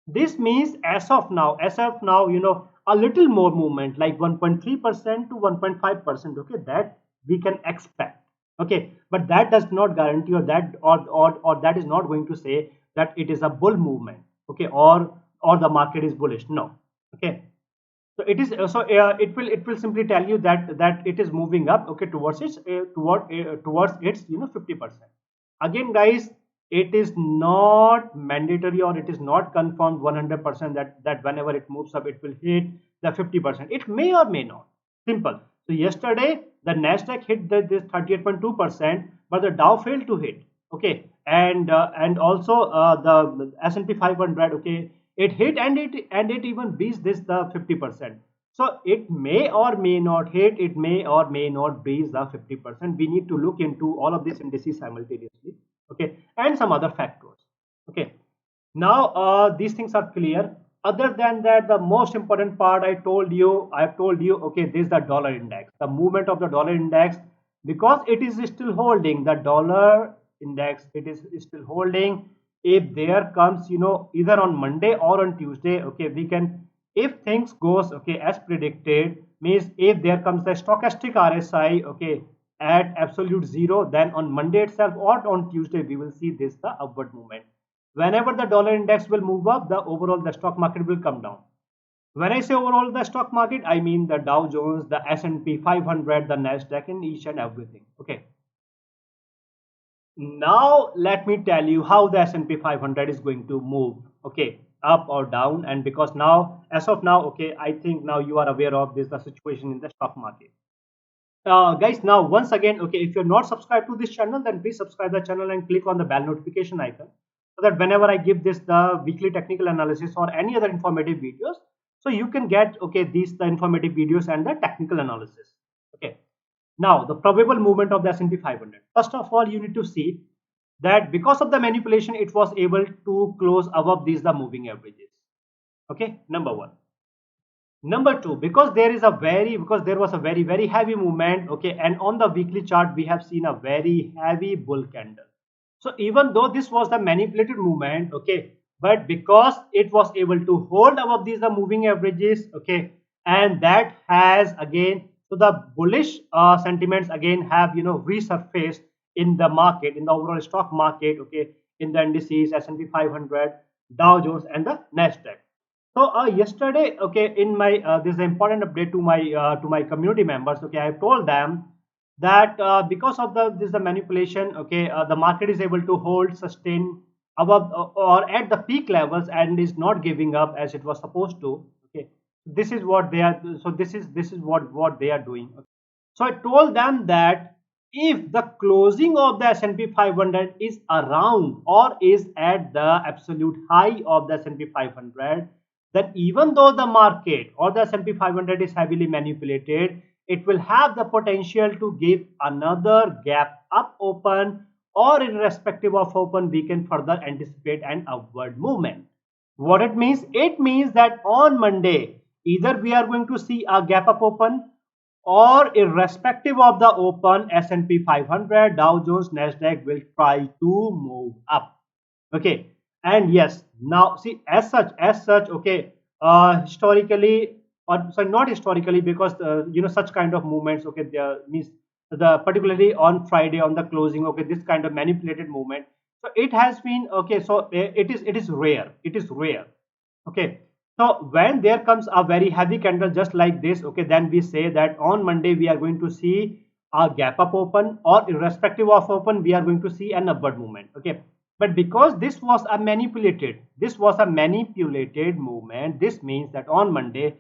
This means as of now, a little more movement like 1.3% to 1.5%, okay, that we can expect. Okay, but that does not guarantee, or that is not going to say that it is a bull movement, okay, or the market is bullish. No, okay. So it is it will simply tell you that it is moving up, okay, towards its towards its 50%. Again, guys, it is not mandatory, or it is not confirmed 100% that whenever it moves up it will hit the 50%. It may or may not. Simple. So yesterday the Nasdaq hit this 38.2%, but the Dow failed to hit. Okay, and also the S&P 500, okay, it hit, and it even beats this the 50%. So it may or may not hit, it may or may not breach the 50%. We need to look into all of these indices simultaneously, okay, and some other factors. Okay, now these things are clear. Other than that, the most important part I've told you, okay, this is the dollar index, the movement of the dollar index, because it is still holding the dollar index. It is still holding. If there comes, either on Monday or on Tuesday, okay, we can, if things goes, okay, as predicted, means if there comes the stochastic RSI, okay, at absolute zero, then on Monday itself or on Tuesday we will see this the upward movement. Whenever the dollar index will move up, the stock market will come down. When I say overall the stock market, I mean the Dow Jones, the S&P 500, the Nasdaq, and each and everything. Okay. Now let me tell you how the S&P 500 is going to move. Okay, up or down. And because now, as of now, okay, I think now you are aware of this the situation in the stock market. Guys, now once again, okay, if you're not subscribed to this channel, then please subscribe the channel and click on the bell notification icon, so that whenever I give this the weekly technical analysis or any other informative videos, so you can get, okay, these the informative videos and the technical analysis. Okay, now the probable movement of the S&P 500. First of all, you need to see that because of the manipulation it was able to close above these the moving averages. Okay, number one. Number two, because there was a very heavy movement, okay, and on the weekly chart we have seen a very heavy bull candle. So even though this was the manipulated movement, okay, but because it was able to hold above these the moving averages, okay, and that has again, so the bullish sentiments again have resurfaced in the market, in the overall stock market, okay, in the indices S&P 500, Dow Jones, and the Nasdaq. So yesterday, okay, in my this is an important update to my community members. Okay, I told them that because of the manipulation, okay, the market is able to hold, sustain above or at the peak levels and is not giving up as it was supposed to. Okay, this is what they are. So this is what they are doing. Okay. So I told them that if the closing of the S&P 500 is around or is at the absolute high of the S&P 500, then even though the market or the S&P 500 is heavily manipulated, it will have the potential to give another gap up open, or irrespective of open, we can further anticipate an upward movement. What it means? It means that on Monday, either we are going to see a gap up open, or irrespective of the open, S&P 500, Dow Jones, Nasdaq will try to move up. Okay, and yes, now see, as such, okay, historically, or sorry, not historically, because such kind of movements, okay, there means the particularly on Friday on the closing, okay, this kind of manipulated movement, so it has been, okay, so it is rare, okay. So when there comes a very heavy candle just like this, okay, then we say that on Monday we are going to see a gap up open, or irrespective of open, we are going to see an upward movement. Okay, but because this was a manipulated movement, this means that on Monday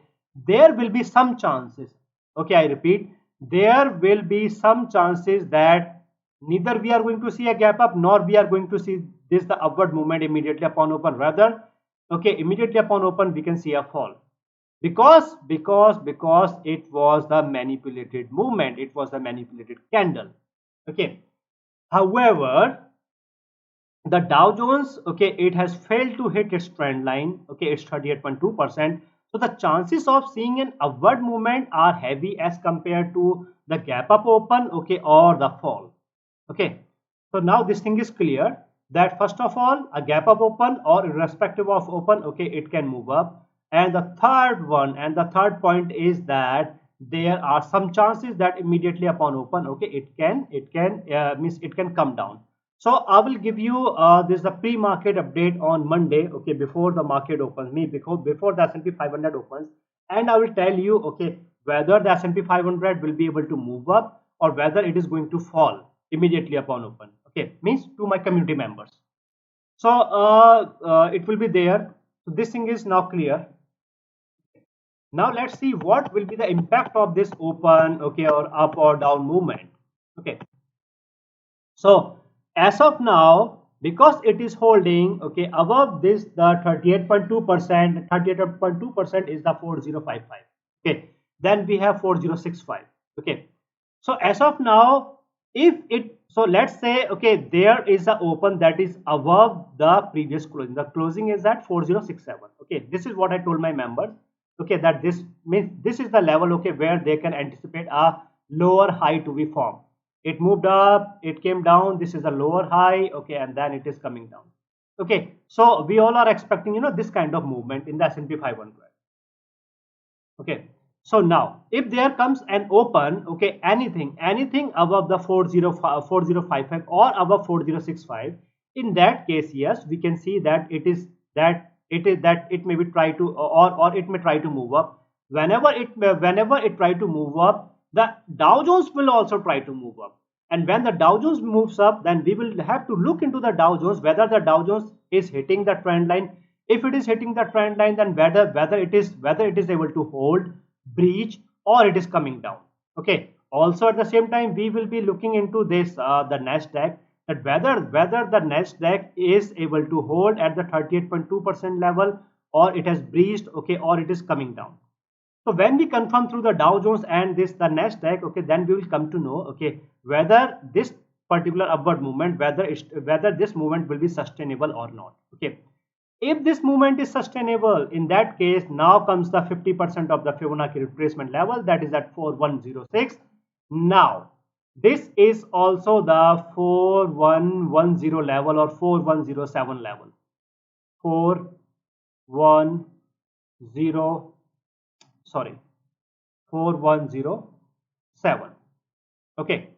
there will be some chances, okay, I repeat, there will be some chances that neither we are going to see a gap up, nor we are going to see this the upward movement immediately upon open. Rather, okay, immediately upon open we can see a fall. because it was the manipulated movement, it was the manipulated candle. Okay, however, the Dow Jones, okay, it has failed to hit its trend line. Okay, it's 38.2%. So the chances of seeing an upward movement are heavy as compared to the gap up open, okay, or the fall. Okay, so now this thing is clear that first of all, a gap up open or irrespective of open, okay, it can move up. And the third point is that there are some chances that immediately upon open, okay, it can come down. So I will give you this the pre-market update on Monday, okay, before the market opens, before the S&P 500 opens, and I will tell you, okay, whether the S&P 500 will be able to move up or whether it is going to fall immediately upon open. Okay, means to my community members. So it will be there. So this thing is now clear. Now let's see what will be the impact of this open, okay, or up or down movement. Okay. So as of now, because it is holding, okay, above this, the 38.2% is the 4055. Okay, then we have 4065. Okay, so as of now, if it, so let's say, okay, there is a open that is above the previous closing. The closing is at 4067. Okay, this is what I told my members. Okay, that this means this is the level, okay, where they can anticipate a lower high to be formed. It moved up, it came down, this is a lower high, okay, and then it is coming down. Okay, so we all are expecting, this kind of movement in the S&P 500. Okay, so now if there comes an open, okay, anything above the 4055 or above 4065, in that case, yes, we can see that it may be try to, or it may try to move up. Whenever it try to move up, the Dow Jones will also try to move up. And when the Dow Jones moves up, then we will have to look into the Dow Jones, whether the Dow Jones is hitting the trend line. If it is hitting the trend line, then whether it is able to hold, breach, or it is coming down. Okay, also at the same time we will be looking into this the Nasdaq, that whether the Nasdaq is able to hold at the 38.2% level, or it has breached, okay, or it is coming down. So when we confirm through the Dow Jones and the Nasdaq, okay, then we will come to know, okay, whether this particular upward movement, whether this movement will be sustainable or not. Okay, if this movement is sustainable, in that case, now comes the 50% of the Fibonacci retracement level, that is at 4106. Now this is also the 4110 level or 4107 level. 4107. Okay,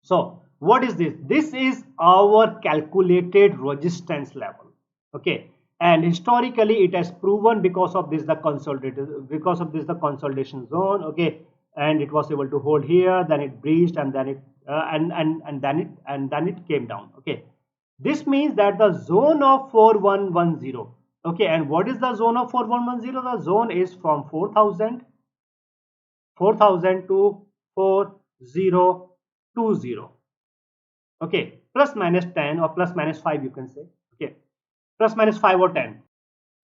so what is this? This is our calculated resistance level. Okay, and historically it has proven, because of this the consolidation zone. Okay, and it was able to hold here, then it breached, and then it then it came down. Okay, this means that the zone of 4110. Okay, and what is the zone of 4110? The zone is from 4000 to 4020. Okay, plus minus 10 or plus minus 5, you can say. Okay, plus minus 5 or 10.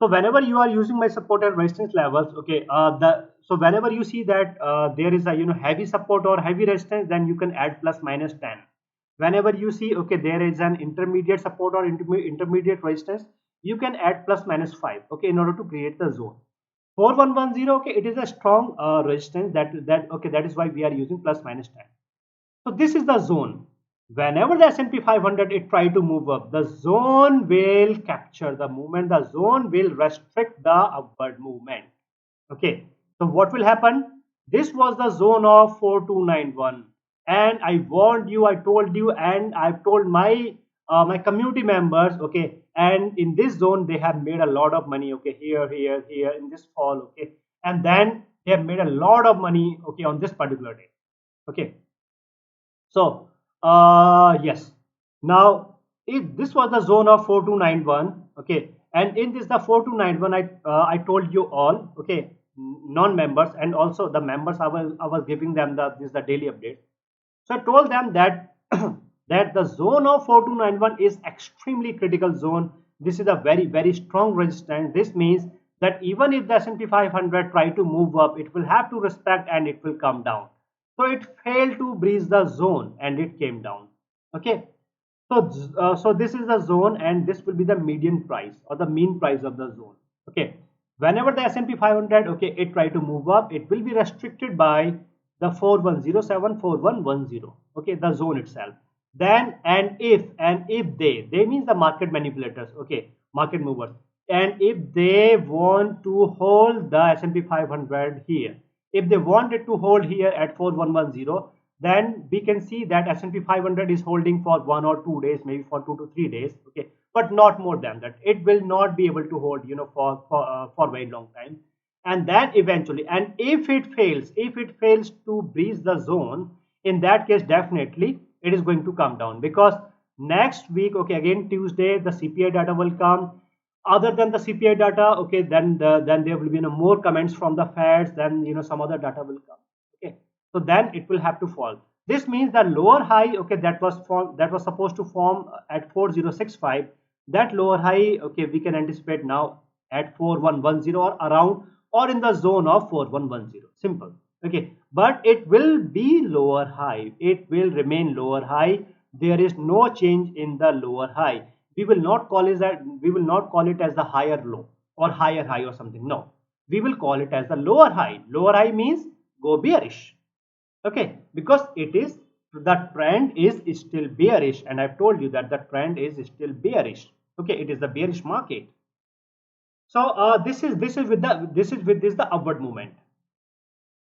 So whenever you are using my support and resistance levels, okay, so whenever you see that there is a heavy support or heavy resistance, then you can add plus minus 10. Whenever you see, okay, there is an intermediate support or intermediate resistance, you can add plus minus 5, okay, in order to create the zone. 4110, okay, it is a strong resistance, that is why we are using plus minus 10. So this is the zone. Whenever the S&P 500 it try to move up, the zone will capture the movement, the zone will restrict the upward movement. Okay, so what will happen? This was the zone of 4291, and I warned you, I told you, and I've told my my community members, okay, and in this zone they have made a lot of money, okay, here in this fall, okay, and then they have made a lot of money, okay, on this particular day. Okay, so yes, now if this was the zone of 4291, okay, and in this the 4291, I told you all, okay, non-members and also the members, I was giving them the daily update. So I told them that that the zone of 4291 is extremely critical zone. This is a very strong resistance. This means that even if the S&P 500 try to move up, it will have to respect and it will come down. So it failed to breach the zone and it came down. Okay. So this is the zone and this will be the median price or the mean price of the zone. Okay. Whenever the S&P 500, okay, it try to move up, it will be restricted by the 4107, 4110. Okay, the zone itself. Then and if they means the market manipulators, okay, market movers, and if they want to hold the S&P 500 here, if they wanted to hold here at 4110, then we can see that S&P 500 is holding for 1 or 2 days, maybe for 2 to 3 days, okay, but not more than that. It will not be able to hold, for very long time. And then eventually, and if it fails to breach the zone, in that case definitely it is going to come down, because next week, okay, again Tuesday, the CPI data will come. Other than the CPI data, okay, then there will be more comments from the Feds, then some other data will come. Okay, so then it will have to fall. This means the lower high, okay, that was supposed to form at 4065. That lower high, okay, we can anticipate now at 4110 or around, or in the zone of 4110. Simple. Okay, but it will be lower high. It will remain lower high. There is no change in the lower high. We will not call it as the higher low or higher high or something. No, we will call it as the lower high. Lower high means go bearish. Okay, because the trend is still bearish, and I've told you that the trend is still bearish. Okay, it is the bearish market. So this is the upward movement.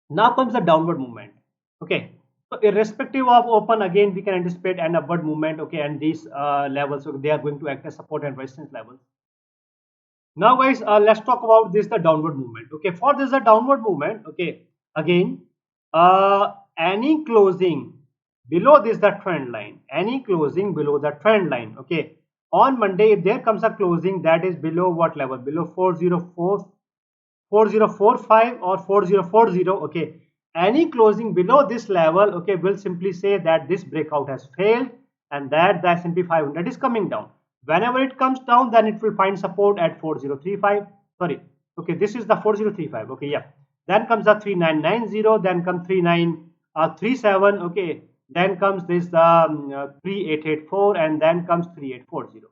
Now comes the downward movement. Okay, so irrespective of open, again we can anticipate an upward movement. Okay, and these levels, so they are going to act as support and resistance levels. Now guys, let's talk about this, the downward movement. Okay, for this the downward movement, okay, again any closing below this the trend line, any closing below the trend line, okay, on Monday, if there comes a closing that is below what level, below 4045 or 4040, okay, any closing below this level, okay, will simply say that this breakout has failed and that the S&P 500 is coming down. Whenever it comes down, then it will find support at 4035. Sorry, okay, this is the 4035. Okay, yeah, then comes the 3990, then comes 3937. Okay, then comes this 3884, and then comes 3840.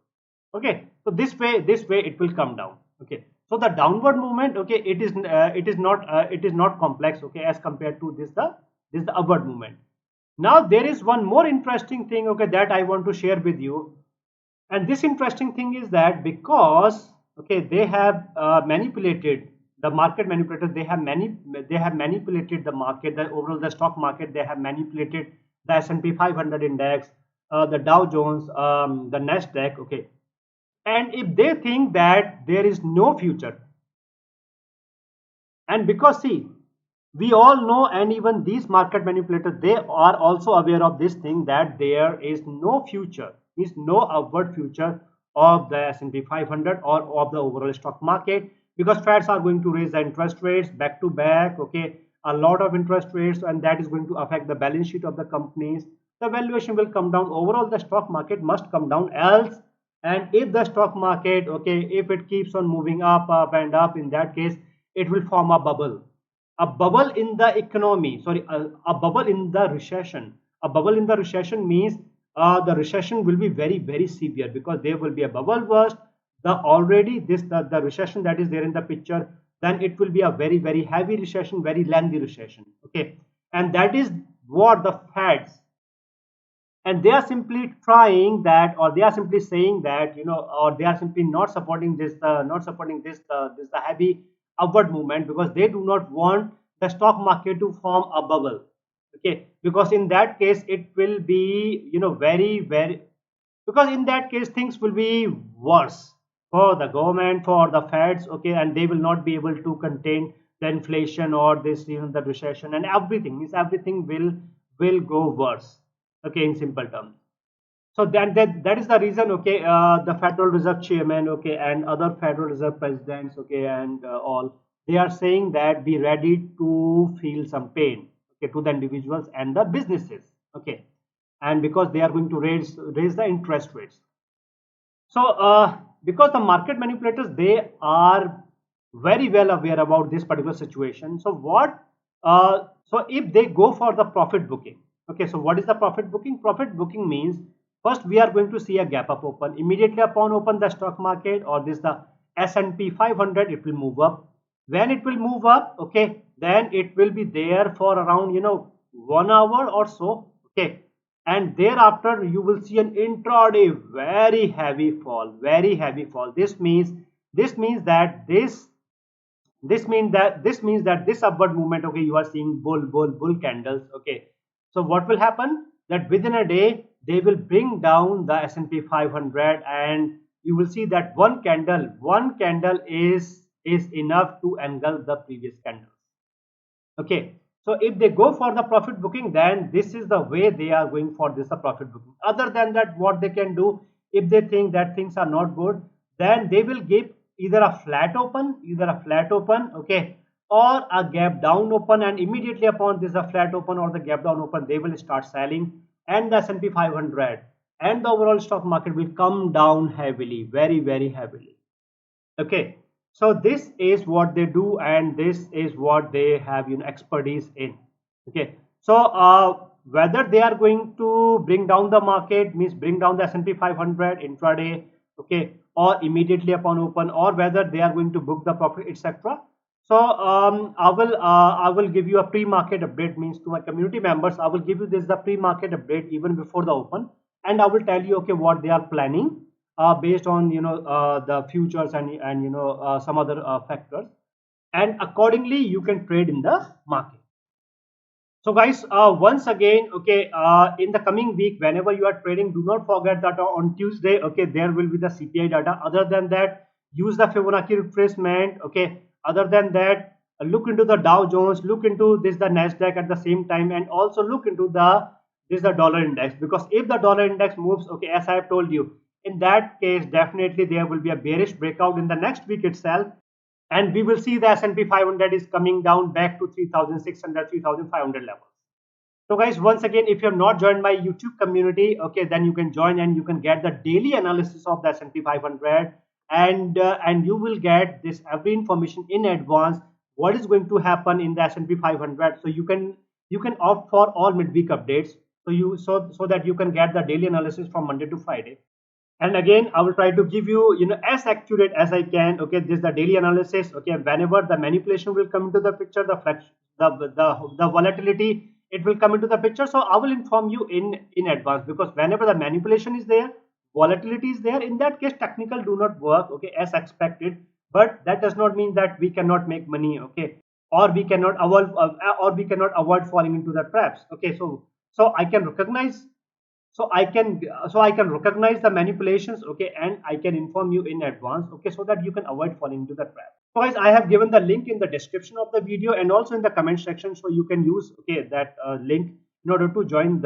Okay, so this way it will come down. Okay, so the downward movement, okay, it is not complex, okay, as compared to this the upward movement. Now there is one more interesting thing, okay, that I want to share with you. And this interesting thing is that because, okay, they have manipulated the market manipulators, they have manipulated the market, the overall the stock market, they have manipulated the S&P 500 index, the Dow Jones, the Nasdaq. Okay, and if they think that there is no future, and because see, we all know, and even these market manipulators, they are also aware of this thing, that there is no future, is no upward future of the S&P 500 or of the overall stock market, because Feds are going to raise the interest rates back to back. Okay, a lot of interest rates, and that is going to affect the balance sheet of the companies. The valuation will come down. Overall the stock market must come down, else, and if the stock market, okay, if it keeps on moving up and up, in that case it will form a bubble in the economy. Sorry, a bubble in the recession. A bubble in the recession means the recession will be very very severe, because there will be a bubble burst. The recession that is there in the picture, then it will be a very very heavy recession, very lengthy recession. Okay, and that is what the Feds, and they are simply trying that, or they are simply saying that, or they are simply not supporting this the heavy upward movement, because they do not want the stock market to form a bubble. Okay, because in that case it will be, very very, because in that case things will be worse for the government, for the Feds. Okay, and they will not be able to contain the inflation, or this, the recession, and everything will go worse. Okay, in simple terms. So that is the reason, okay, the Federal Reserve Chairman, okay, and other Federal Reserve presidents, okay, and all, they are saying that be ready to feel some pain, okay, to the individuals and the businesses. Okay, and because they are going to raise the interest rates. So because the market manipulators, they are very well aware about this particular situation. So so if they go for the profit booking, okay, so what is the profit booking? Profit booking means first we are going to see a gap up open. Immediately upon open the stock market or this the S&P 500, it will move up. When it will move up, okay, then it will be there for around 1 hour or so, okay, and thereafter you will see an intraday very heavy fall. This means that this upward movement, okay, you are seeing bull candles, okay. So what will happen, that within a day they will bring down the S&P 500, and you will see that one candle is enough to engulf the previous candle, okay. So if they go for the profit booking, then this is the way they are going for this profit booking. Other than that, what they can do, if they think that things are not good, then they will give either a flat open, okay, or a gap down open, and immediately upon this a flat open or the gap down open, they will start selling, and the S&P 500 and the overall stock market will come down heavily, very heavily, okay. So this is what they do, and this is what they have expertise in, okay. So whether they are going to bring down the market, means bring down the S&P 500 intraday, okay, or immediately upon open, or whether they are going to book the profit, etc. So I will give you a pre-market update, means to my community members I will give you this the pre-market update even before the open, and I will tell you, okay, what they are planning based on the futures and some other factors, and accordingly you can trade in the market. So guys, once again, okay, in the coming week, whenever you are trading, do not forget that on Tuesday, okay, there will be the CPI data. Other than that, use the Fibonacci retracement, okay. Other than that, look into the Dow Jones, look into this the Nasdaq at the same time, and also look into the dollar index, because if the dollar index moves, okay, as I have told you, in that case, definitely there will be a bearish breakout in the next week itself, and we will see the S&P 500 is coming down back to 3,600, 3,500 levels. So guys, once again, if you have not joined my YouTube community, okay, then you can join and you can get the daily analysis of the S&P 500, and you will get this every information in advance, what is going to happen in the S&P 500. So you can opt for all midweek updates, so that you can get the daily analysis from Monday to Friday. And again, I will try to give you as accurate as I can, okay. This is the daily analysis, okay. Whenever the manipulation will come into the picture, the volatility, it will come into the picture, so I will inform you in advance, because whenever the manipulation is there, volatility is there, in that case technical do not work, okay, as expected. But that does not mean that we cannot make money, okay, or we cannot avoid falling into the traps, okay. So I can recognize, so I can recognize the manipulations, okay, and I can inform you in advance, okay, so that you can avoid falling into the trap. So guys, I have given the link in the description of the video and also in the comment section, so you can use, okay, that link in order to join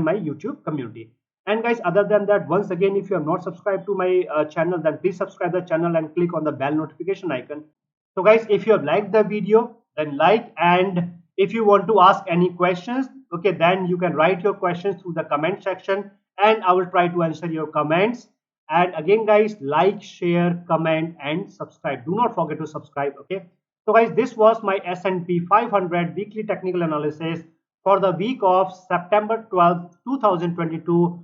my YouTube community. And guys, other than that, once again, if you have not subscribed to my channel, then please subscribe the channel and click on the bell notification icon. So guys, if you have liked the video, then like, and if you want to ask any questions, okay, then you can write your questions through the comment section, and I will try to answer your comments. And again guys, like, share, comment, and subscribe. Do not forget to subscribe, okay. So guys, this was my S&P 500 weekly technical analysis for the week of September 12th 2022.